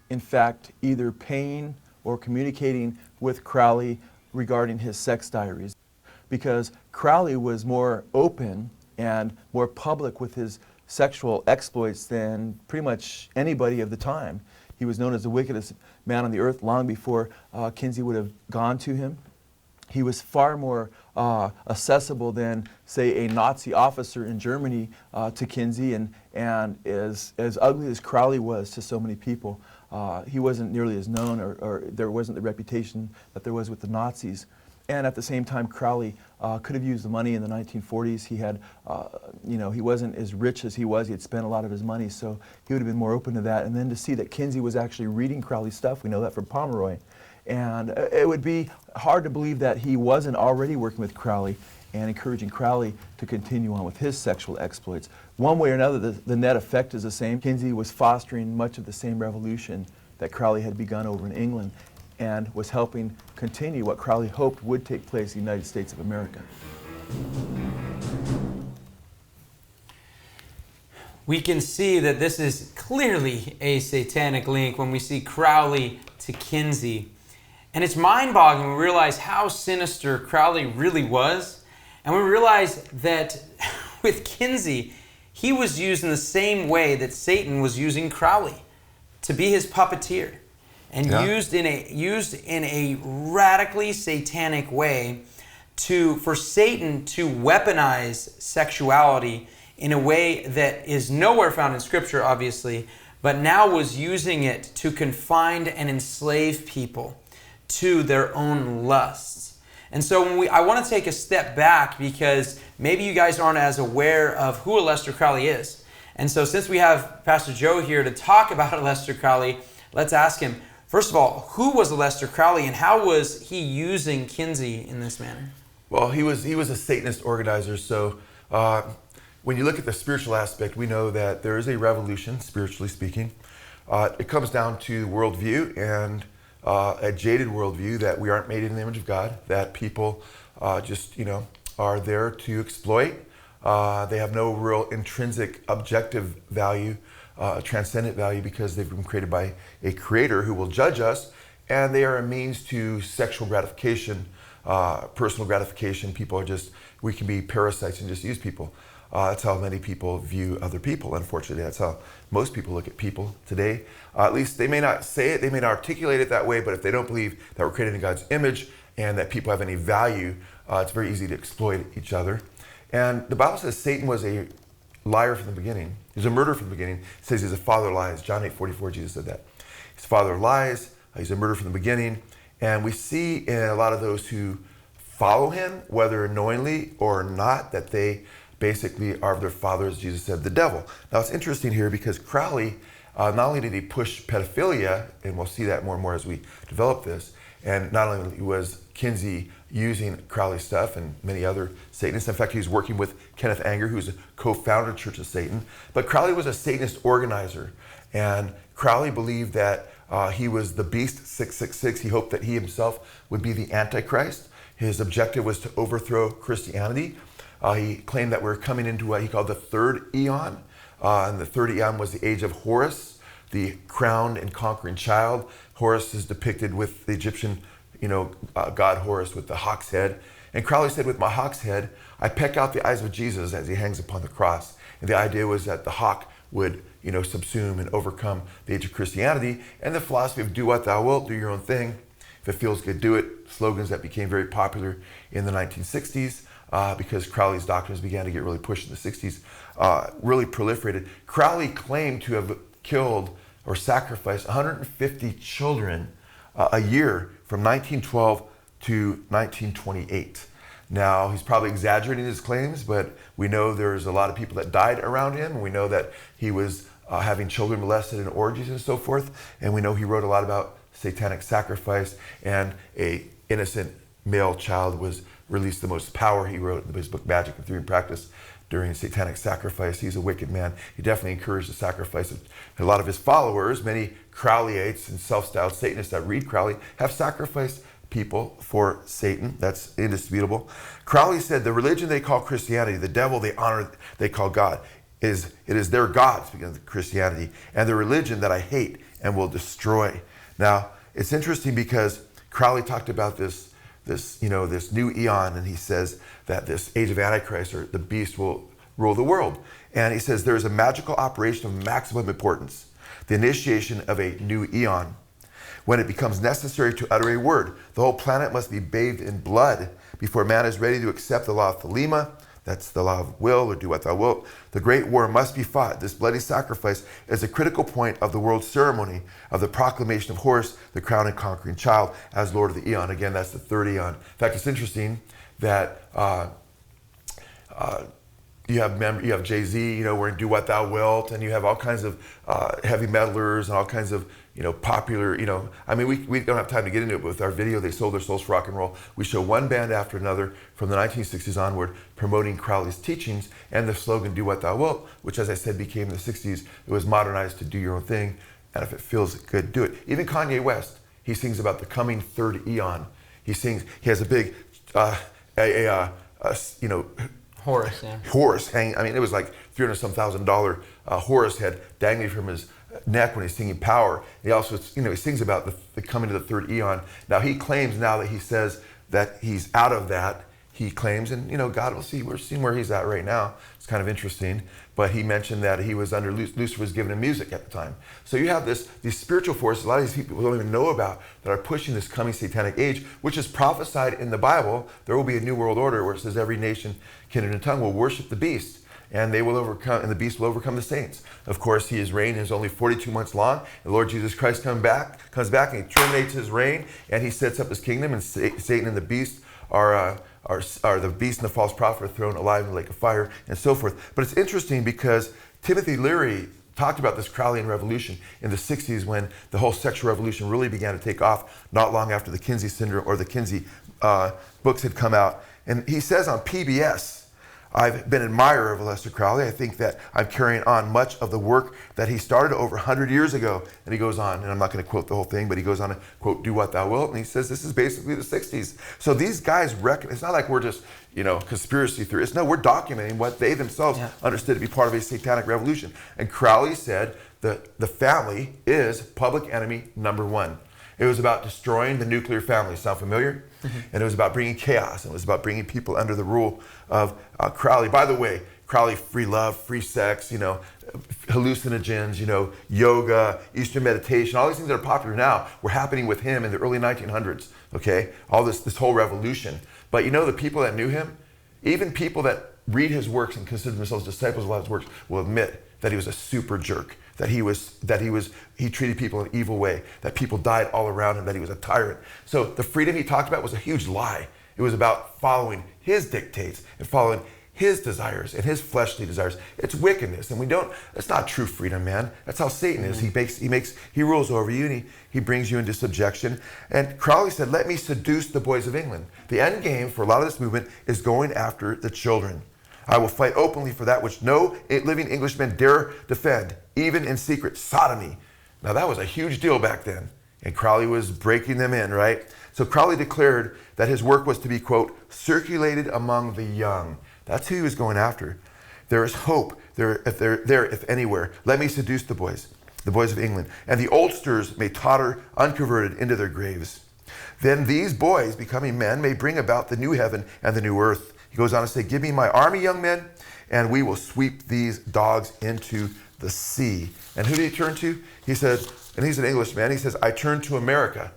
in fact, either paying or communicating with Crowley regarding his sex diaries, because Crowley was more open and more public with his sexual exploits than pretty much anybody of the time. He was known as the wickedest man on the earth long before Kinsey would have gone to him. He was far more accessible than, say, a Nazi officer in Germany to Kinsey, and as ugly as Crowley was to so many people, he wasn't nearly as known, or there wasn't the reputation that there was with the Nazis. And at the same time, Crowley could have used the money in the 1940s. He had, he wasn't as rich as he was. He had spent a lot of his money, so he would have been more open to that. And then to see that Kinsey was actually reading Crowley's stuff, we know that from Pomeroy. And it would be hard to believe that he wasn't already working with Crowley and encouraging Crowley to continue on with his sexual exploits. One way or another, the net effect is the same. Kinsey was fostering much of the same revolution that Crowley had begun over in England, and was helping continue what Crowley hoped would take place in the United States of America. We can see that this is clearly a satanic link when we see Crowley to Kinsey. And it's mind-boggling when we realize how sinister Crowley really was. And we realize that with Kinsey, he was used in the same way that Satan was using Crowley, to be his puppeteer. And used in a radically satanic way for Satan to weaponize sexuality in a way that is nowhere found in Scripture, obviously, but now was using it to confine and enslave people to their own lusts. And so I want to take a step back, because maybe you guys aren't as aware of who Aleister Crowley is. And so since we have Pastor Joe here to talk about Aleister Crowley, let's ask him, first of all, who was Aleister Crowley, and how was he using Kinsey in this manner? Well, he was a Satanist organizer. So when you look at the spiritual aspect, we know that there is a revolution, spiritually speaking. It comes down to worldview, and a jaded worldview that we aren't made in the image of God, that people are there to exploit. They have no real intrinsic objective value, transcendent value, because they've been created by a creator who will judge us, and they are a means to sexual gratification, personal gratification. We can be parasites and just use people. That's how many people view other people, unfortunately. That's how most people look at people today. At least they may not say it, they may not articulate it that way, but if they don't believe that we're created in God's image and that people have any value, it's very easy to exploit each other. And the Bible says Satan was a liar from the beginning. He was a murderer from the beginning. It says he's a father of lies. John 8:44, Jesus said that. He's a father of lies. He's a murderer from the beginning. And we see in a lot of those who follow him, whether knowingly or not, that they basically are their fathers, Jesus said, the devil. Now it's interesting here, because Crowley, not only did he push pedophilia, and we'll see that more and more as we develop this, and not only was Kinsey using Crowley's stuff and many other Satanists. In fact, he was working with Kenneth Anger, who's a co-founder of Church of Satan. But Crowley was a Satanist organizer, and Crowley believed that he was the beast 666. He hoped that he himself would be the Antichrist. His objective was to overthrow Christianity. He claimed that we're coming into what he called the third eon. And the third eon was the age of Horus, the crowned and conquering child. Horus is depicted with the Egyptian god Horus with the hawk's head. And Crowley said, with my hawk's head, I peck out the eyes of Jesus as he hangs upon the cross. And the idea was that the hawk would, subsume and overcome the age of Christianity, and the philosophy of do what thou wilt, do your own thing. If it feels good, do it. Slogans that became very popular in the 1960s because Crowley's doctrines began to get really pushed in the 60s, really proliferated. Crowley claimed to have killed or sacrificed 150 children a year from 1912 to 1928. Now, he's probably exaggerating his claims, but we know there's a lot of people that died around him. We know that he was having children molested in orgies and so forth. And we know he wrote a lot about satanic sacrifice, and a innocent male child was released. The most power, he wrote in his book Magic and Theory and Practice, during satanic sacrifice. He's a wicked man. He definitely encouraged the sacrifice of a lot of his followers. Many Crowleyites and self-styled Satanists that read Crowley have sacrificed people for Satan. That's indisputable. Crowley said the religion they call Christianity, the devil they honor, they call God, it is their God, speaking of Christianity, and the religion that I hate and will destroy. Now, it's interesting because Crowley talked about this new eon, and he says that this age of Antichrist, or the beast, will rule the world. And he says there is a magical operation of maximum importance, the initiation of a new eon. When it becomes necessary to utter a word, the whole planet must be bathed in blood before man is ready to accept the law of Thelema. That's the law of will, or do what thou wilt. The great war must be fought. This bloody sacrifice is a critical point of the world ceremony of the proclamation of Horus, the crowned and conquering child, as Lord of the Eon. Again, that's the third Eon. In fact, it's interesting that you have Jay-Z, wearing "Do What Thou Wilt," and you have all kinds of heavy metalers and all kinds of popular. We don't have time to get into it, but with our video, They Sold Their Souls for Rock and Roll, we show one band after another from the 1960s onward promoting Crowley's teachings and the slogan "Do What Thou Wilt," which, as I said, became in the 60s. It was modernized to "Do Your Own Thing," and if it feels good, do it. Even Kanye West, he sings about the coming third Eon. He has a big, Horus, yeah. Horus hanging. It was like $300,000 Horus head dangling from his neck when he's singing Power. He also, he sings about the coming of the third Eon. Now he claims, now that he says that he's out of that, he claims, and God will see. We're seeing where he's at right now. It's kind of interesting. But he mentioned that he was under Lucifer was giving him music at the time. So you have these spiritual forces, a lot of these people don't even know about, that are pushing this coming satanic age, which is prophesied in the Bible. There will be a new world order where it says every nation, kindred, and tongue will worship the beast, and they will overcome, and the beast will overcome the saints. Of course, his reign is only 42 months long. The Lord Jesus Christ comes back, and he terminates his reign, and he sets up his kingdom, and Satan and the beast are the beast and the false prophet are thrown alive in the lake of fire, and so forth. But it's interesting because Timothy Leary talked about this Crowleyan revolution in the 60s, when the whole sexual revolution really began to take off, not long after the Kinsey syndrome or the Kinsey books had come out. And he says on PBS, I've been an admirer of Aleister Crowley. I think that I'm carrying on much of the work that he started over 100 years ago. And he goes on, and I'm not going to quote the whole thing, but he goes on to quote, "Do what thou wilt." And he says this is basically the 60s. So these guys reckon, it's not like we're just, conspiracy theorists. No, we're documenting what they themselves understood to be part of a satanic revolution. And Crowley said that the family is public enemy number one. It was about destroying the nuclear family. Sound familiar? Mm-hmm. And it was about bringing chaos. And it was about bringing people under the rule of Crowley. By the way, Crowley, free love, free sex, hallucinogens, yoga, Eastern meditation, all these things that are popular now were happening with him in the early 1900s, okay? All this whole revolution. But the people that knew him, even people that read his works and consider themselves disciples of a lot of his works, will admit that he was a super jerk, that he treated people in an evil way, that people died all around him, that he was a tyrant. So the freedom he talked about was a huge lie. It was about following his dictates and following his desires and his fleshly desires. It's wickedness, and it's not true freedom, man. That's how Satan is. He rules over you, and he brings you into subjection. And Crowley said, let me seduce the boys of England. The end game for a lot of this movement is going after the children. I will fight openly for that which no living Englishman dare defend, even in secret, sodomy. Now that was a huge deal back then, and Crowley was breaking them in, right? So Crowley declared that his work was to be, quote, circulated among the young. That's who he was going after. There is hope if anywhere. Let me seduce the boys of England, and the oldsters may totter unconverted into their graves. Then these boys, becoming men, may bring about the new heaven and the new earth. He goes on to say, give me my army, young men, and we will sweep these dogs into the sea. And who did he turn to? He said, and he's an Englishman, he says, I turn to America,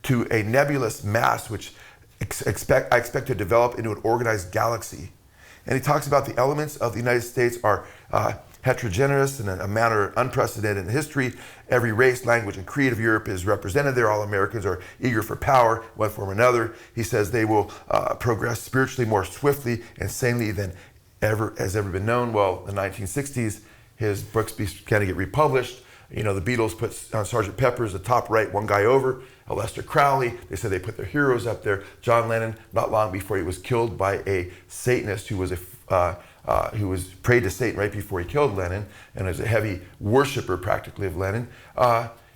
to a nebulous mass which I expect to develop into an organized galaxy. And he talks about the elements of the United States are heterogeneous in a manner unprecedented in history. Every race, language, and creed of Europe is represented there. All Americans are eager for power, one form or another. He says they will progress spiritually more swiftly and sanely than has ever been known. Well, in the 1960s, his books began to get republished. You know, the Beatles put Sgt. Pepper's the top right, one guy over. Aleister Crowley, they said they put their heroes up there. John Lennon, not long before he was killed by a Satanist who was prayed to Satan right before he killed Lennon, and was a heavy worshiper practically of Lennon.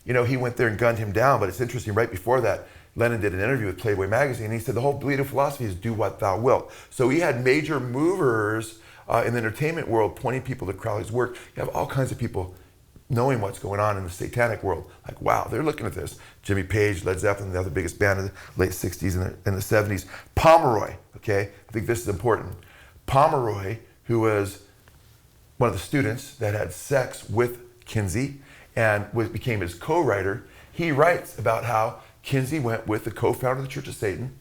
He went there and gunned him down. But it's interesting, right before that, Lennon did an interview with Playboy magazine, and he said the whole Bleeding philosophy is do what thou wilt. So he had major movers in the entertainment world pointing people to Crowley's work. You have all kinds of people knowing what's going on in the satanic world. Like, wow, they're looking at this. Jimmy Page, Led Zeppelin, the other biggest band in the late 60s and the 70s. Pomeroy, okay? I think this is important. Pomeroy, who was one of the students that had sex with Kinsey and became his co-writer, he writes about how Kinsey went with the co-founder of the Church of Satan,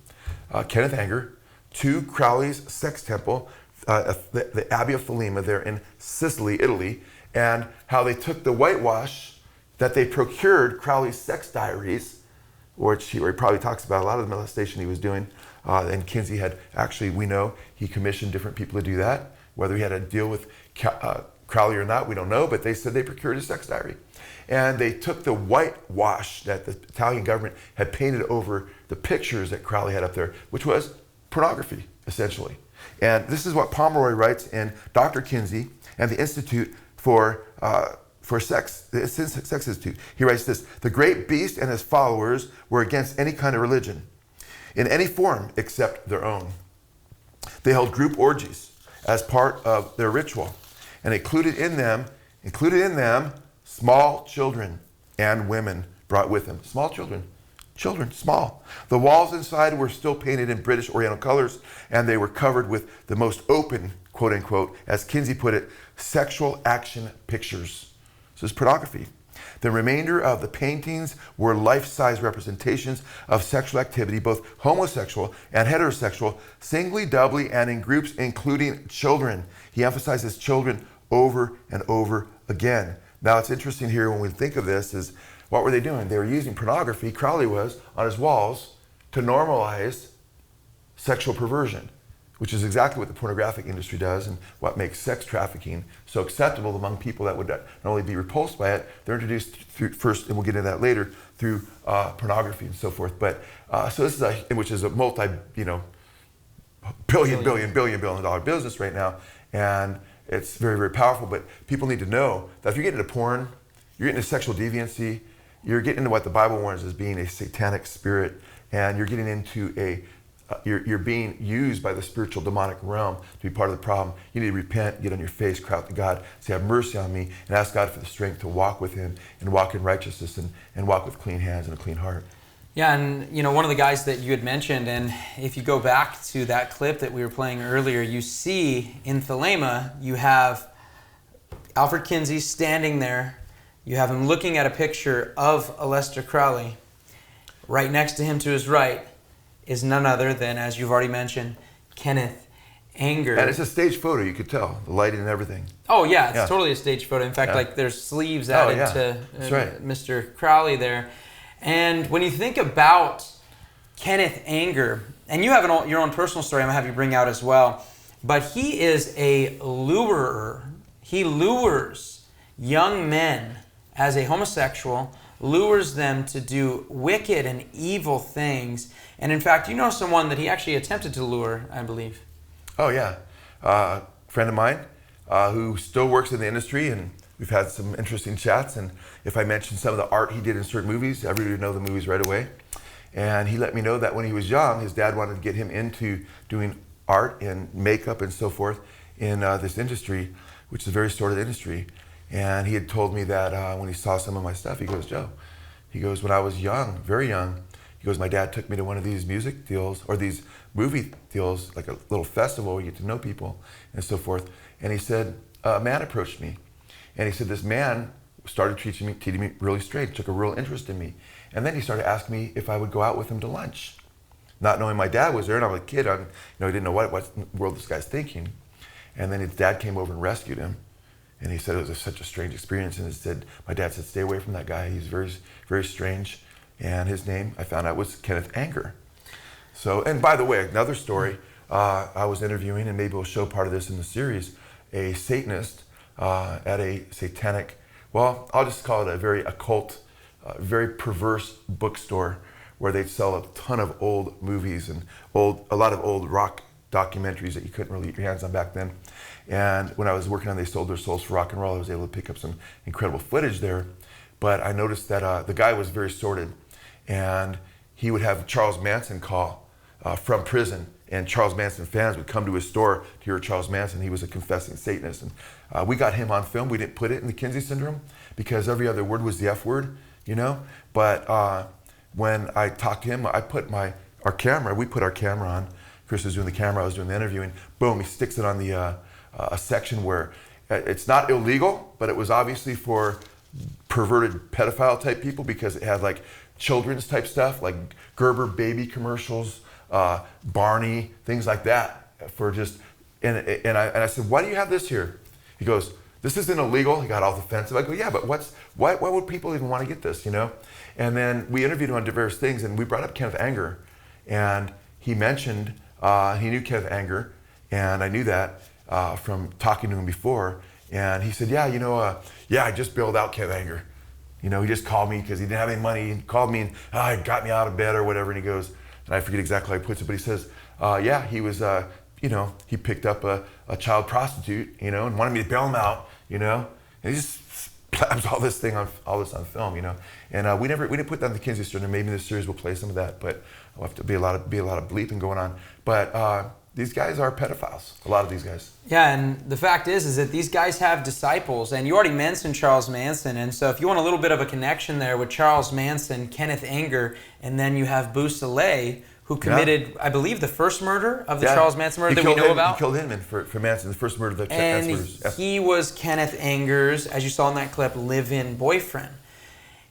Kenneth Anger, to Crowley's sex temple, the Abbey of Thelema there in Sicily, Italy, and how they took the whitewash that they procured Crowley's sex diaries, where he probably talks about a lot of the molestation he was doing. And Kinsey had actually, we know, he commissioned different people to do that. Whether he had a deal with Crowley or not, we don't know, but they said they procured his sex diary. And they took the whitewash that the Italian government had painted over the pictures that Crowley had up there, which was pornography, essentially. And this is what Pomeroy writes in Dr. Kinsey and the Institute for Sex, the Sex Institute. He writes this: the great beast and his followers were against any kind of religion, in any form except their own. They held group orgies as part of their ritual, and included in them small children and women brought with them. Small children, small. The walls inside were still painted in British Oriental colors, and they were covered with the most open, quote unquote, as Kinsey put it, sexual action pictures. This is pornography. The remainder of the paintings were life-size representations of sexual activity, both homosexual and heterosexual, singly, doubly, and in groups, including children. He emphasizes children over and over again. Now, it's interesting here when we think of this is, what were they doing? They were using pornography, Crowley was, on his walls to normalize sexual perversion, which is exactly what the pornographic industry does and what makes sex trafficking so acceptable among people that would not only be repulsed by it, they're introduced through first, and we'll get into that later, through pornography and so forth. But so this is which is a billion dollar business right now, and it's very, very powerful. But people need to know that if you get into porn, you're getting into sexual deviancy, you're getting into what the Bible warns as being a satanic spirit, and you're getting into you're being used by the spiritual demonic realm to be part of the problem. You need to repent, get on your face, cry out to God, say, have mercy on me, and ask God for the strength to walk with him and walk in righteousness and walk with clean hands and a clean heart. Yeah, and one of the guys that you had mentioned, and if you go back to that clip that we were playing earlier, you see in Thelema, you have Alfred Kinsey standing there. You have him looking at a picture of Aleister Crowley. Right next to him to his right is none other than, as you've already mentioned, Kenneth Anger. And it's a staged photo, you could tell, the lighting and everything. Oh yeah, it's totally a staged photo. In fact, there's sleeves added to Mr. Crowley there. And when you think about Kenneth Anger, and you have your own personal story I'm going to have you bring out as well, but he is a lurer. He lures young men as a homosexual, lures them to do wicked and evil things. And in fact, you know someone that he actually attempted to lure, I believe. Oh yeah, friend of mine who still works in the industry, and we've had some interesting chats. And if I mention some of the art he did in certain movies, everybody would know the movies right away. And he let me know that when he was young, his dad wanted to get him into doing art and makeup and so forth in this industry, which is a very sordid industry. And he had told me that when he saw some of my stuff, he goes, Joe, he goes, when I was young, very young, he goes, my dad took me to one of these music deals or these movie deals, like a little festival where you get to know people and so forth. And he said, a man approached me And he said, this man started treating me really strange, took a real interest in me. And then he started asking me if I would go out with him to lunch. Not knowing my dad was there, and I'm a kid, he didn't know what in the world this guy's thinking. And then his dad came over and rescued him. And he said it was such a strange experience. And my dad said, stay away from that guy. He's very, very strange. And his name, I found out, was Kenneth Anger. So, and by the way, another story, I was interviewing, and maybe we'll show part of this in the series, a Satanist at a satanic, well, I'll just call it a very occult, very perverse bookstore where they'd sell a ton of old movies and a lot of old rock documentaries that you couldn't really get your hands on back then. And when I was working on They Sold Their Souls for Rock and Roll, I was able to pick up some incredible footage there. But I noticed that the guy was very sordid, and he would have Charles Manson call from prison, and Charles Manson fans would come to his store to hear Charles Manson. He was a confessing Satanist. And we got him on film. We didn't put it in the Kinsey syndrome because every other word was the F word, But when I talked to him, we put our camera on. Chris was doing the camera, I was doing the interview, and boom, he sticks it on the a section where it's not illegal, but it was obviously for perverted pedophile type people because it had like children's type stuff, like Gerber baby commercials, Barney, things like that. And I said, why do you have this here? He goes, this isn't illegal. He got all defensive. I go, yeah, but why would people even want to get this, And then we interviewed him on various things, and we brought up Kenneth Anger, and he mentioned he knew Kenneth Anger, and I knew that from talking to him before. And he said, yeah, I just bailed out Kenneth Anger. He just called me because he didn't have any money. He called me and got me out of bed or whatever. And he goes, and I forget exactly how he puts it, but he says, he was, he picked up a child prostitute, and wanted me to bail him out, and he just blabs all this on film, And we didn't put that in the Kinsey story. Maybe in this series we'll play some of that, but we'll have to be a lot of bleeping going on. But these guys are pedophiles, a lot of these guys. Yeah, and the fact is that these guys have disciples, and you already mentioned Charles Manson, and so if you want a little bit of a connection there with Charles Manson, Kenneth Anger, and then you have Bousselet, who committed, I believe, the first murder of the Charles Manson murder that we know about. He killed Hinman for Manson, the first murder that Manson. And he was Kenneth Anger's, as you saw in that clip, live-in boyfriend.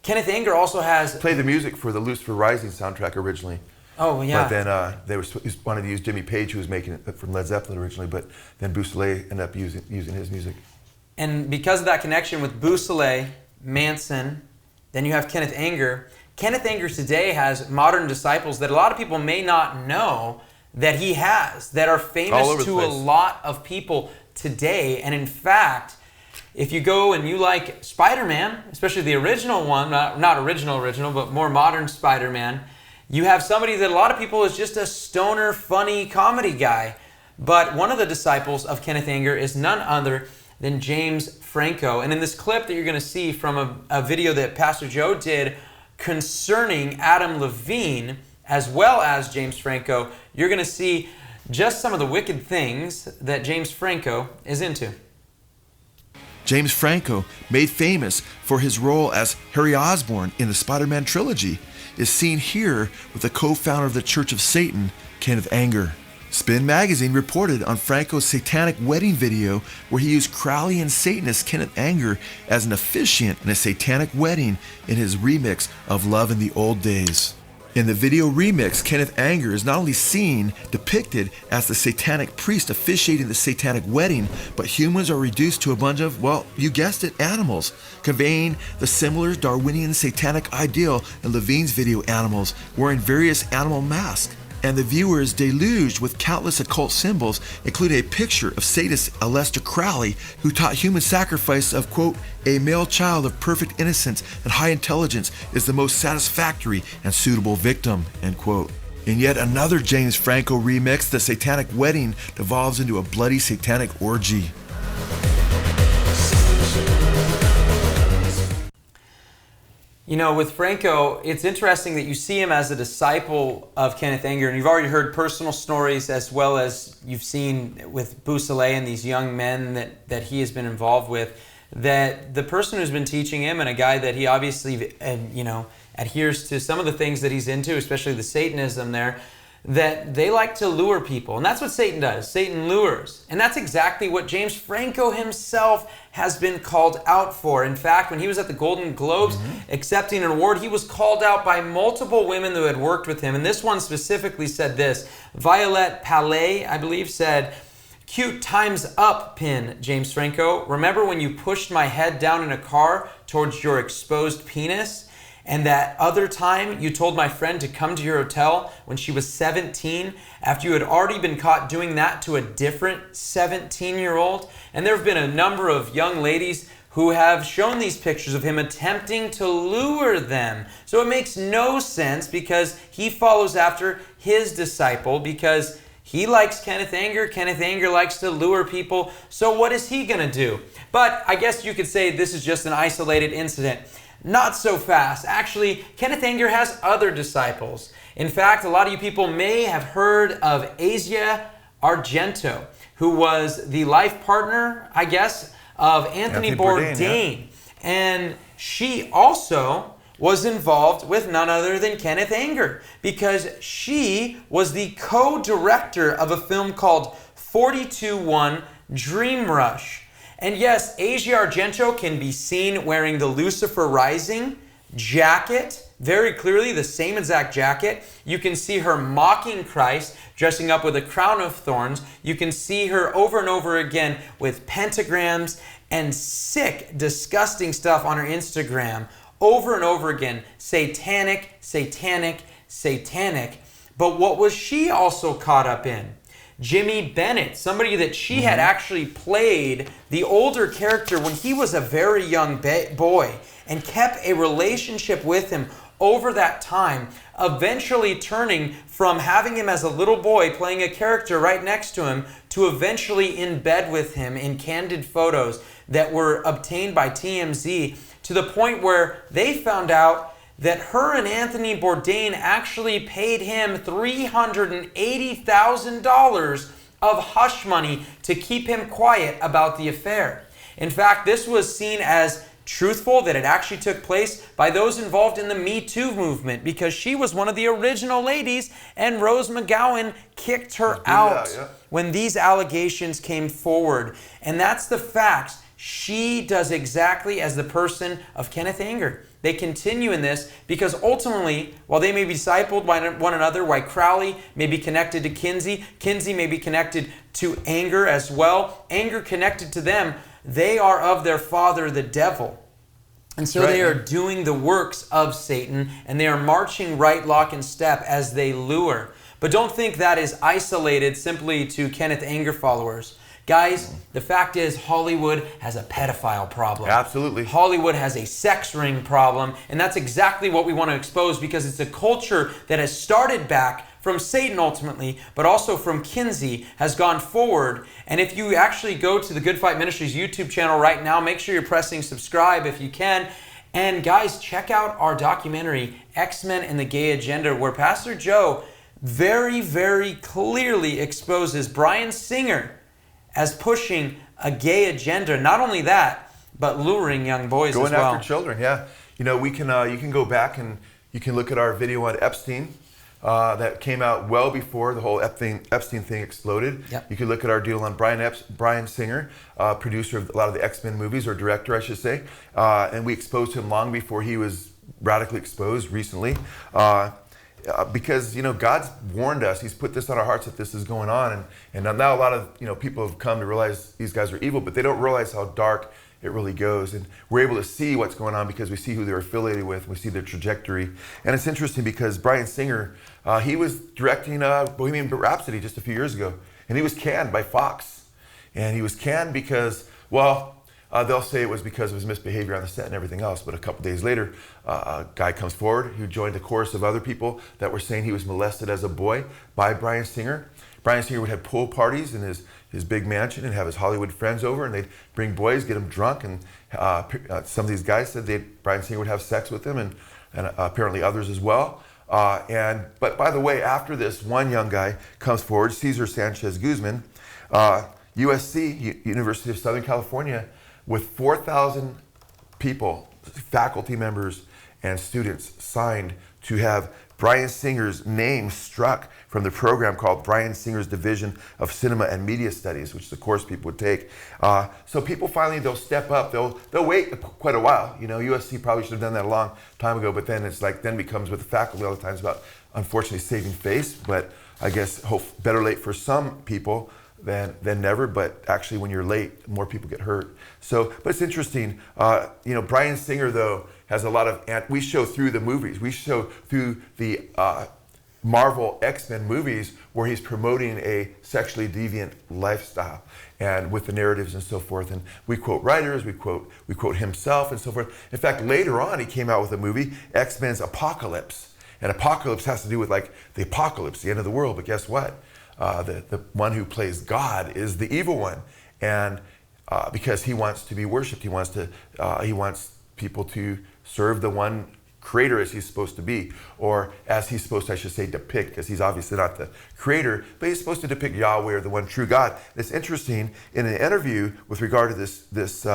Kenneth Anger also has... Played the music for the Lucifer Rising soundtrack originally. Oh, yeah. But then he wanted to use Jimmy Page, who was making it from Led Zeppelin originally, but then Bousselet ended up using his music. And because of that connection with Bousselet, Manson, then you have Kenneth Anger. Kenneth Anger today has modern disciples that a lot of people may not know that he has, that are famous to a lot of people today. And in fact, if you go and you like Spider-Man, especially the original one, not original, but more modern Spider-Man, you have somebody that a lot of people is just a stoner, funny comedy guy. But one of the disciples of Kenneth Anger is none other than James Franco. And in this clip that you're going to see from a video that Pastor Joe did concerning Adam Levine, as well as James Franco, you're going to see just some of the wicked things that James Franco is into. James Franco, made famous for his role as Harry Osborn in the Spider-Man trilogy, is seen here with the co-founder of the Church of Satan, Kenneth Anger. Spin Magazine reported on Franco's satanic wedding video where he used Crowley and Satanist Kenneth Anger as an officiant in a satanic wedding in his remix of Love in the Old Days. In the video remix, Kenneth Anger is not only seen depicted as the satanic priest officiating the satanic wedding, but humans are reduced to a bunch of, well, you guessed it, animals, conveying the similar Darwinian satanic ideal in Levine's video animals, wearing various animal masks. And the viewer is deluged with countless occult symbols, including a picture of Satanist Aleister Crowley, who taught human sacrifice of, quote, a male child of perfect innocence and high intelligence is the most satisfactory and suitable victim, end quote. In yet another James Franco remix, the satanic wedding devolves into a bloody satanic orgy. With Franco, it's interesting that you see him as a disciple of Kenneth Anger, and you've already heard personal stories as well as you've seen with Bousselet and these young men that he has been involved with, that the person who's been teaching him and a guy that he obviously, adheres to some of the things that he's into, especially the Satanism there, that they like to lure people. And that's what Satan does. Satan lures. And that's exactly what James Franco himself has been called out for. In fact, when he was at the Golden Globes accepting an award, he was called out by multiple women who had worked with him. And this one specifically said this. Violette Palais, I believe, said, "Cute time's up pin, James Franco. Remember when you pushed my head down in a car towards your exposed penis? And that other time you told my friend to come to your hotel when she was 17 after you had already been caught doing that to a different 17-year-old? And there have been a number of young ladies who have shown these pictures of him attempting to lure them. So it makes no sense because he follows after his disciple because he likes Kenneth Anger. Kenneth Anger likes to lure people. So what is he going to do? But I guess you could say this is just an isolated incident. Not so fast. Actually, Kenneth Anger has other disciples. In fact, a lot of you people may have heard of Asia Argento, who was the life partner, I guess, of Anthony Bourdain. Yeah. And she also was involved with none other than Kenneth Anger because she was the co-director of a film called 42-1 Dream Rush. And yes, Asia Argento can be seen wearing the Lucifer Rising jacket, very clearly the same exact jacket. You can see her mocking Christ, dressing up with a crown of thorns. You can see her over and over again with pentagrams and sick, disgusting stuff on her Instagram. Over and over again, satanic, satanic, satanic. But what was she also caught up in? Jimmy Bennett, somebody that she had actually played the older character when he was a very young boy and kept a relationship with him over that time, eventually turning from having him as a little boy playing a character right next to him to eventually in bed with him in candid photos that were obtained by TMZ, to the point where they found out that her and Anthony Bourdain actually paid him $380,000 of hush money to keep him quiet about the affair. In fact, this was seen as truthful, that it actually took place by those involved in the Me Too movement because she was one of the original ladies and Rose McGowan kicked her out when these allegations came forward. And that's the facts. She does exactly as the person of Kenneth Anger. They continue in this because ultimately, while they may be discipled by one another, while Crowley may be connected to Kinsey, Kinsey may be connected to Anger as well, Anger connected to them, they are of their father, the devil. And so they are doing the works of Satan, and they are marching right lock and step as they lure. But don't think that is isolated simply to Kenneth Anger followers. Guys, the fact is Hollywood has a pedophile problem. Absolutely. Hollywood has a sex ring problem, and that's exactly what we want to expose because it's a culture that has started back from Satan ultimately, but also from Kinsey, has gone forward. And if you actually go to the Good Fight Ministries YouTube channel right now, make sure you're pressing subscribe if you can. And guys, check out our documentary, X-Men and the Gay Agenda, where Pastor Joe very, very clearly exposes Bryan Singer as pushing a gay agenda. Not only that, but luring young boys as well. Going after children, yeah. You know, we can you can go back and you can look at our video on Epstein that came out well before the whole Epstein thing exploded. Yep. You can look at our deal on Bryan Singer, producer of a lot of the X-Men movies, or director, I should say. And we exposed him long before he was radically exposed recently. Because, you know, God's warned us. He's put this on our hearts that this is going on. And now a lot of, you know, people have come to realize these guys are evil, but they don't realize how dark it really goes. And we're able to see what's going on because we see who they're affiliated with. We see their trajectory. And it's interesting because Bryan Singer, he was directing Bohemian Rhapsody just a few years ago. And he was canned by Fox. And he was canned because, well, they'll say it was because of his misbehavior on the set and everything else, but a couple days later, a guy comes forward who joined a chorus of other people that were saying he was molested as a boy by Bryan Singer. Bryan Singer would have pool parties in his big mansion and have his Hollywood friends over, and they'd bring boys, get them drunk, and some of these guys said Bryan Singer would have sex with them, and apparently others as well. But by the way, after this, one young guy comes forward, Cesar Sanchez Guzman, USC, University of Southern California, with 4,000 people, faculty members and students signed to have Bryan Singer's name struck from the program called Bryan Singer's Division of Cinema and Media Studies, which is a course people would take. So people finally, they'll step up. They'll wait quite a while. You know, USC probably should have done that a long time ago, but then it's like, then becomes with the faculty all the times about, unfortunately, saving face. But I guess better late for some people than never, but actually when you're late, more people get hurt. So, but it's interesting. You know, Bryan Singer, though, has a lot of, we show through the movies. We show through the Marvel X-Men movies where he's promoting a sexually deviant lifestyle, and with the narratives and so forth. And we quote writers, we quote himself and so forth. In fact, later on, he came out with a movie, X-Men's Apocalypse. And apocalypse has to do with like the apocalypse, the end of the world. But guess what? The one who plays God is the evil one, and because he wants to be worshipped, he wants people to serve the one creator as he's supposed to be, or as he's supposed to, I should say, depict, because he's obviously not the creator, but he's supposed to depict Yahweh or the one true God. It's interesting, in an interview with regard to this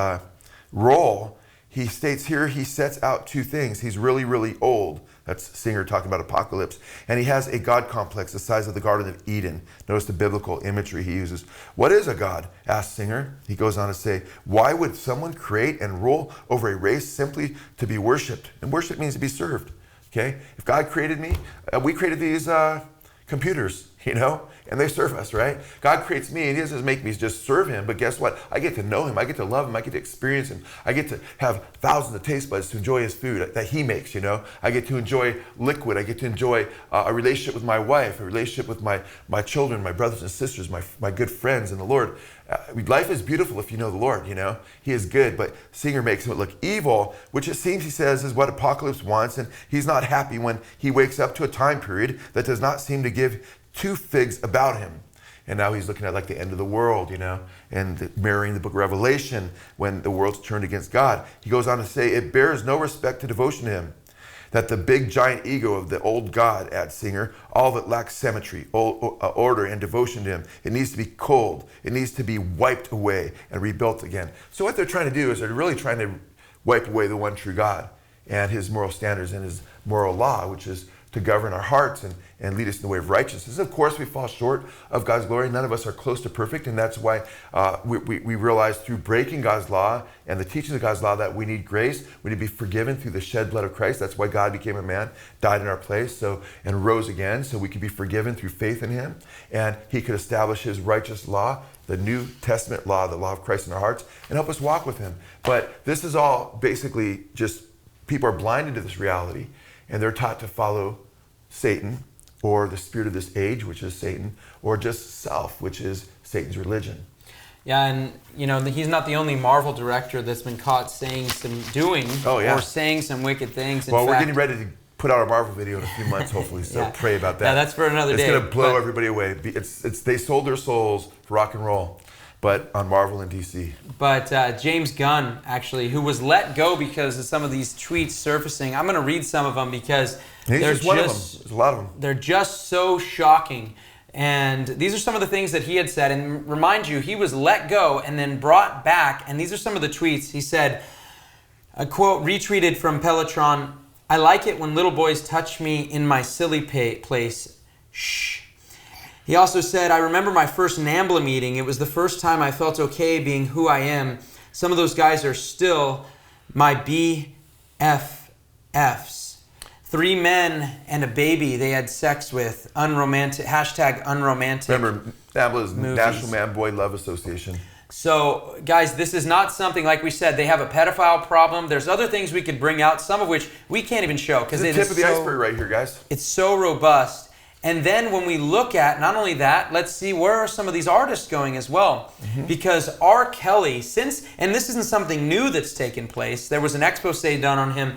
role, he states here he sets out two things. He's really, really old. That's Singer talking about apocalypse. And he has a God complex the size of the Garden of Eden. Notice the biblical imagery he uses. What is a God? Asked Singer. He goes on to say, why would someone create and rule over a race simply to be worshipped? And worship means to be served. Okay? If God created me, we created these computers, you know, and they serve us, right? God creates me and he doesn't make me just serve him, but guess what? I get to know him, I get to love him, I get to experience him, I get to have thousands of taste buds to enjoy his food that he makes, you know? I get to enjoy liquid, I get to enjoy a relationship with my wife, a relationship with my children, my brothers and sisters, my good friends in the Lord. Life is beautiful if you know the Lord, you know? He is good, but Singer makes him look evil, which it seems, he says, is what Apocalypse wants, and he's not happy when he wakes up to a time period that does not seem to give two figs about him. And now he's looking at like the end of the world, you know, and mirroring the book of Revelation when the world's turned against God. He goes on to say, it bears no respect to devotion to him. That the big giant ego of the old God, adds Singer, all that lacks symmetry, order, and devotion to him. It needs to be cold. It needs to be wiped away and rebuilt again. So what they're trying to do is they're really trying to wipe away the one true God and his moral standards and his moral law, which is to govern our hearts and lead us in the way of righteousness. Of course, we fall short of God's glory. None of us are close to perfect, and that's why we realize through breaking God's law and the teachings of God's law that we need grace. We need to be forgiven through the shed blood of Christ. That's why God became a man, died in our place, and rose again, so we could be forgiven through faith in him, and he could establish his righteous law, the New Testament law, the law of Christ in our hearts, and help us walk with him. But this is all basically just, people are blinded to this reality, and they're taught to follow Satan, or the spirit of this age, which is Satan, or just self, which is Satan's religion. Yeah, and you know, he's not the only Marvel director that's been caught saying or saying some wicked things. Well, we're getting ready to put out a Marvel video in a few months, hopefully, so pray about that. Yeah, that's for another day. It's going to blow everybody away. They sold their souls for rock and roll, but on Marvel and DC. But James Gunn, actually, who was let go because of some of these tweets surfacing. I'm going to read some of them because there's a lot of them. They're just so shocking. And these are some of the things that he had said. And remind you, he was let go and then brought back. And these are some of the tweets. He said, a quote retweeted from Peloton, "I like it when little boys touch me in my silly place. Shh." He also said, "I remember my first NAMBLA meeting. It was the first time I felt okay being who I am. Some of those guys are still my BFFs. 3 men and a baby they had sex with. Unromantic. #unromantic. Remember, NAMBLA is National Man-Boy Love Association. So, guys, this is not something, like we said, they have a pedophile problem. There's other things we could bring out, some of which we can't even show. It's the tip of the iceberg right here, guys. It's so robust. And then when we look at, not only that, let's see where are some of these artists going as well. Mm-hmm. Because R. Kelly, and this isn't something new that's taken place. There was an expose done on him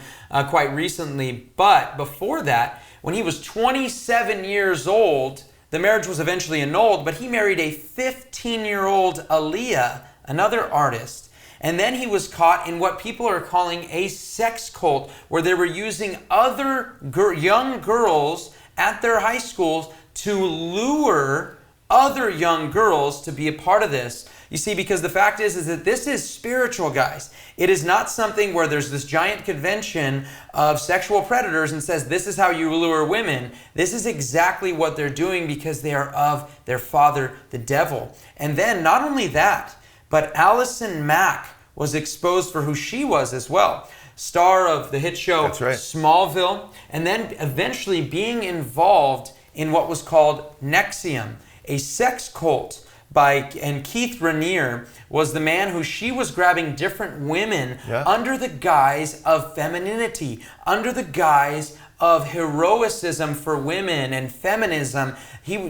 quite recently. But before that, when he was 27 years old, the marriage was eventually annulled, but he married a 15-year-old Aaliyah, another artist. And then he was caught in what people are calling a sex cult, where they were using other young girls at their high schools to lure other young girls to be a part of this. You see, because the fact is that this is spiritual, guys. It is not something where there's this giant convention of sexual predators and says, this is how you lure women. This is exactly what they're doing because they are of their father, the devil. And then not only that, but Allison Mack was exposed for who she was as well. Star of the hit show Smallville, and then eventually being involved in what was called NXIVM, a sex cult and Keith Raniere was the man who she was grabbing different women under the guise of femininity, under the guise of heroicism for women and feminism.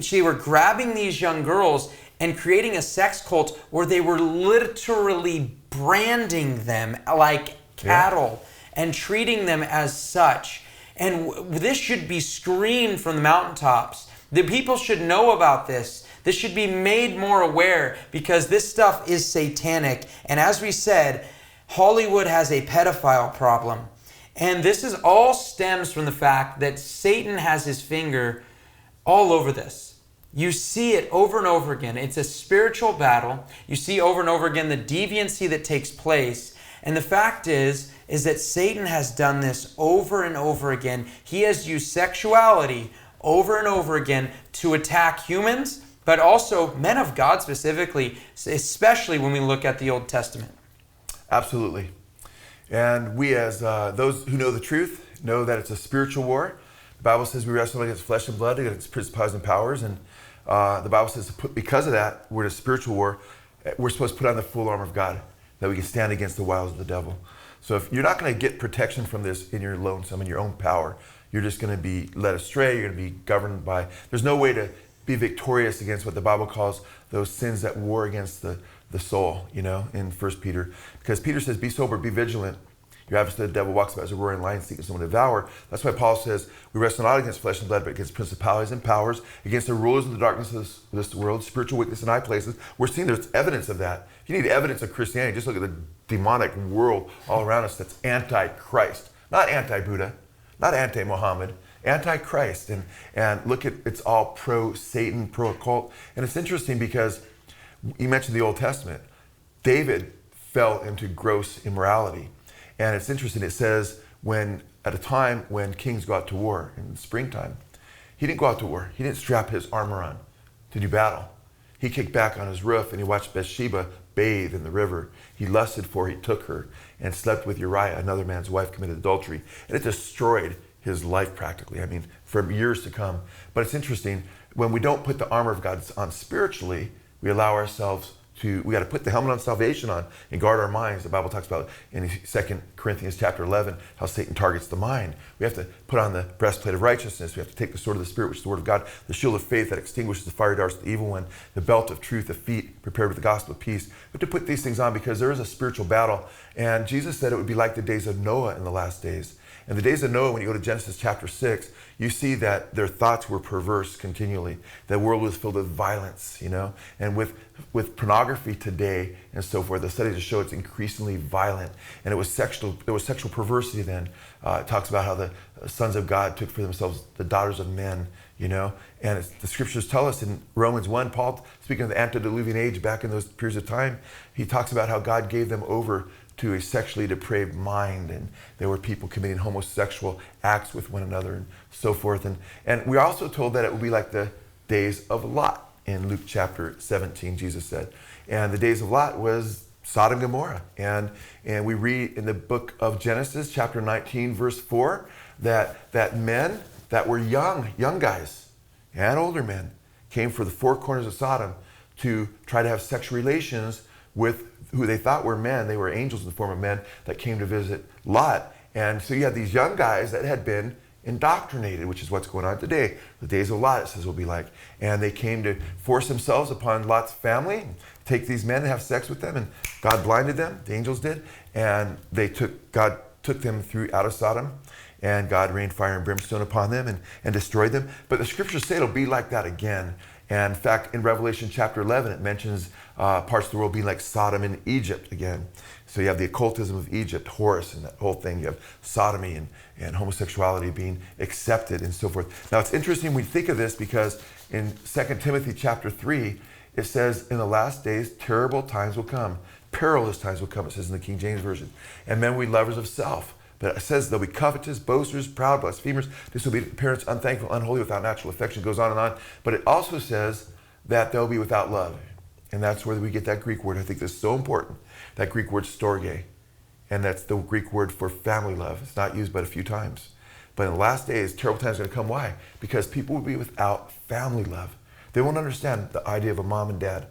She were grabbing these young girls and creating a sex cult where they were literally branding them like cattle and treating them as such. And this should be screamed from the mountaintops. The people should know about this. This should be made more aware because this stuff is satanic. And as we said, Hollywood has a pedophile problem. And this is all stems from the fact that Satan has his finger all over this. You see it over and over again. It's a spiritual battle. You see over and over again the deviancy that takes place. And the fact is that Satan has done this over and over again. He has used sexuality over and over again to attack humans, but also men of God specifically, especially when we look at the Old Testament. Absolutely. And we as those who know the truth know that it's a spiritual war. The Bible says we wrestle against flesh and blood, against principalities and powers. And the Bible says because of that, we're in a spiritual war. We're supposed to put on the full armor of God that we can stand against the wiles of the devil. So if you're not going to get protection from this in your lonesome, in your own power, you're just going to be led astray. You're going to be governed by, there's no way to be victorious against what the Bible calls those sins that war against the soul, in 1 Peter. Because Peter says, be sober, be vigilant. Your adversary, the devil, walks about as a roaring lion seeking someone to devour. That's why Paul says, we wrestle not against flesh and blood, but against principalities and powers, against the rulers of the darkness of this world, spiritual wickedness in high places. We're seeing there's evidence of that. If you need evidence of Christianity, just look at the demonic world all around us that's anti-Christ. Not anti-Buddha, not anti-Muhammad, anti-Christ. And look at, it's all pro-Satan, pro-occult. And it's interesting because you mentioned the Old Testament. David fell into gross immorality. And it's interesting, it says at a time when kings go out to war in the springtime, he didn't go out to war. He didn't strap his armor on to do battle. He kicked back on his roof and he watched Bathsheba bathe in the river. He lusted for her, he took her and slept with Uriah, another man's wife, committed adultery. And it destroyed his life practically, for years to come. But it's interesting, when we don't put the armor of God on spiritually, we allow ourselves we got to put the helmet of salvation on and guard our minds. The Bible talks about in 2 Corinthians chapter 11 how Satan targets the mind. We have to put on the breastplate of righteousness. We have to take the sword of the Spirit, which is the word of God, the shield of faith that extinguishes the fiery darts of the evil one, the belt of truth, the feet prepared with the gospel of peace. We have to put these things on because there is a spiritual battle. And Jesus said it would be like the days of Noah in the last days. And the days of Noah, when you go to Genesis chapter 6, you see that their thoughts were perverse continually. The world was filled with violence, and with pornography today and so forth. The studies show it's increasingly violent. And there was sexual perversity then. It talks about how the sons of God took for themselves the daughters of men, And the scriptures tell us in Romans 1, Paul, speaking of the antediluvian age back in those periods of time, he talks about how God gave them over to a sexually depraved mind, and there were people committing homosexual acts with one another and so forth. And we're also told that it will be like the days of Lot in Luke chapter 17, Jesus said. And the days of Lot was Sodom and Gomorrah. And we read in the book of Genesis, chapter 19, verse 4, that men that were young guys and older men came for the four corners of Sodom to try to have sexual relations with who they thought were men. They were angels in the form of men that came to visit Lot. And so you have these young guys that had been indoctrinated, which is what's going on today. The days of Lot, it says, will be like. And they came to force themselves upon Lot's family, take these men and have sex with them. And God blinded them, the angels did. And God took them out of Sodom. And God rained fire and brimstone upon them and destroyed them. But the scriptures say it'll be like that again. And in fact, in Revelation chapter 11, it mentions parts of the world being like Sodom and Egypt again. So you have the occultism of Egypt, Horus, and that whole thing. You have sodomy and homosexuality being accepted and so forth. Now, it's interesting when we think of this because in 2 Timothy chapter 3, It says, in the last days, terrible times will come. Perilous times will come, it says in the King James Version. And men will be lovers of self. But it says they'll be covetous, boasters, proud, blasphemers, disobedient parents, unthankful, unholy, without natural affection. It goes on and on. But it also says that they'll be without love. And that's where we get that Greek word. I think that's so important. That Greek word storge. And that's the Greek word for family love. It's not used but a few times. But in the last days, terrible times are going to come. Why? Because people will be without family love. They won't understand the idea of a mom and dad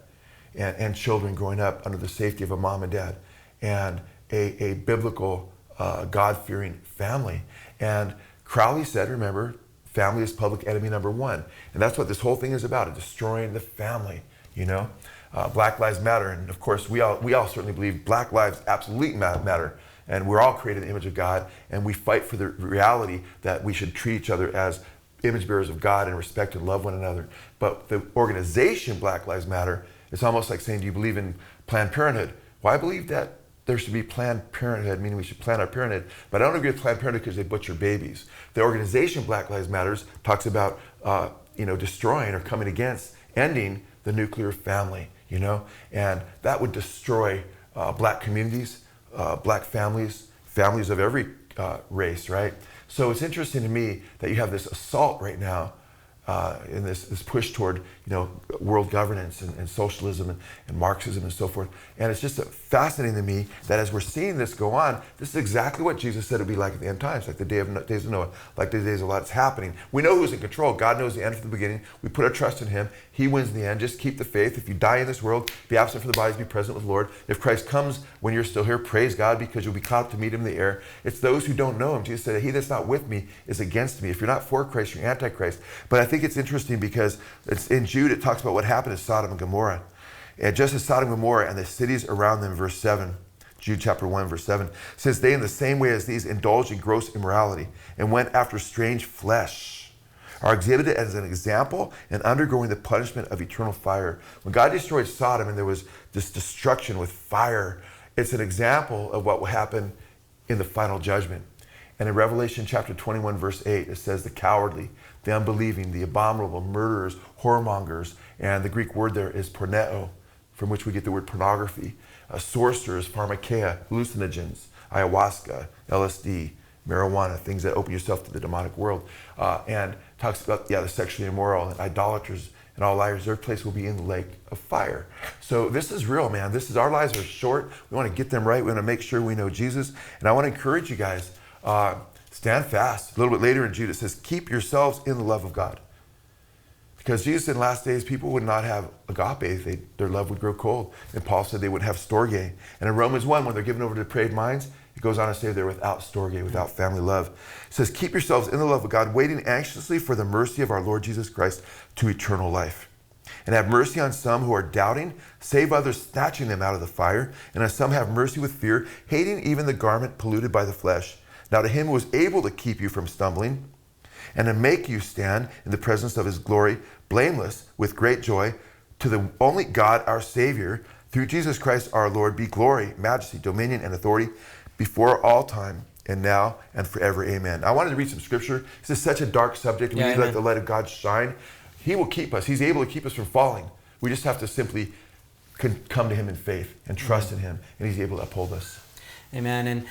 and children growing up under the safety of a mom and dad and a biblical, God-fearing family. And Crowley said, remember, family is public enemy number one. And that's what this whole thing is about, destroying the family, you know? Black Lives Matter, and of course we all certainly believe Black lives absolutely matter, and we're all created in the image of God, and we fight for the reality that we should treat each other as image bearers of God and respect and love one another. But the organization Black Lives Matter, it's almost like saying, do you believe in Planned Parenthood? Well, I believe that there should be Planned Parenthood, meaning we should plan our parenthood, but I don't agree with Planned Parenthood because they butcher babies. The organization Black Lives Matters talks about destroying or coming against, ending the nuclear family, you know, and that would destroy black communities, black families, families of every race, right? So it's interesting to me that you have this assault right now in this push toward, world governance and socialism and Marxism and so forth. And it's just fascinating to me that as we're seeing this go on, this is exactly what Jesus said it would be like at the end times, like the days of Noah, like the days of Lot. It's happening. We know who's in control. God knows the end from the beginning. We put our trust in him. He wins in the end. Just keep the faith. If you die in this world, be absent from the bodies, be present with the Lord. If Christ comes when you're still here, praise God, because you'll be caught up to meet him in the air. It's those who don't know him. Jesus said, he that's not with me is against me. If you're not for Christ, you're antichrist. But I think it's interesting because it's in Jude, it talks about what happened to Sodom and Gomorrah. And just as Sodom and Gomorrah and the cities around them, verse 7, Jude chapter 1, verse 7, says, they in the same way as these indulged in gross immorality and went after strange flesh, are exhibited as an example and undergoing the punishment of eternal fire. When God destroyed Sodom and there was this destruction with fire, it's an example of what will happen in the final judgment. And in Revelation chapter 21, verse 8, it says the cowardly, the unbelieving, the abominable, murderers, whoremongers, and the Greek word there is porneo, from which we get the word pornography, sorcerers, pharmakeia, hallucinogens, ayahuasca, LSD, marijuana, things that open yourself to the demonic world, and talks about, the sexually immoral and idolaters and all liars. Their place will be in the lake of fire. So this is real, man. Our lives are short. We want to get them right. We want to make sure we know Jesus. And I want to encourage you guys, stand fast. A little bit later in Jude, it says, keep yourselves in the love of God. Because Jesus in the last days, people would not have agape. Their love would grow cold. And Paul said they would have storge. And in Romans 1, when they're given over to depraved minds, it goes on to say they're without storge, without family love. It says, keep yourselves in the love of God, waiting anxiously for the mercy of our Lord Jesus Christ to eternal life. And have mercy on some who are doubting, save others, snatching them out of the fire. And on some have mercy with fear, hating even the garment polluted by the flesh. Now to him who is able to keep you from stumbling and to make you stand in the presence of his glory, blameless, with great joy, to the only God, our Savior, through Jesus Christ our Lord, be glory, majesty, dominion, and authority before all time, and now, and forever. Amen. I wanted to read some scripture. This is such a dark subject. We need to let the light of God shine. He will keep us. He's able to keep us from falling. We just have to simply come to him in faith and trust in him, and he's able to uphold us. Amen. And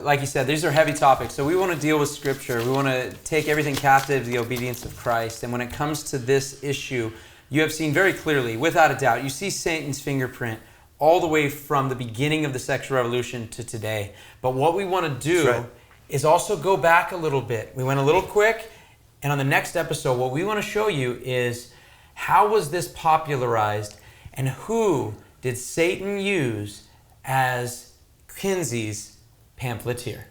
like you said, these are heavy topics. So we want to deal with Scripture. We want to take everything captive to the obedience of Christ. And when it comes to this issue, you have seen very clearly, without a doubt, you see Satan's fingerprint all the way from the beginning of the sexual revolution to today. But what we want to do is also go back a little bit. We went a little quick. And on the next episode, what we want to show you is how was this popularized and who did Satan use as Kinsey's pamphleteer.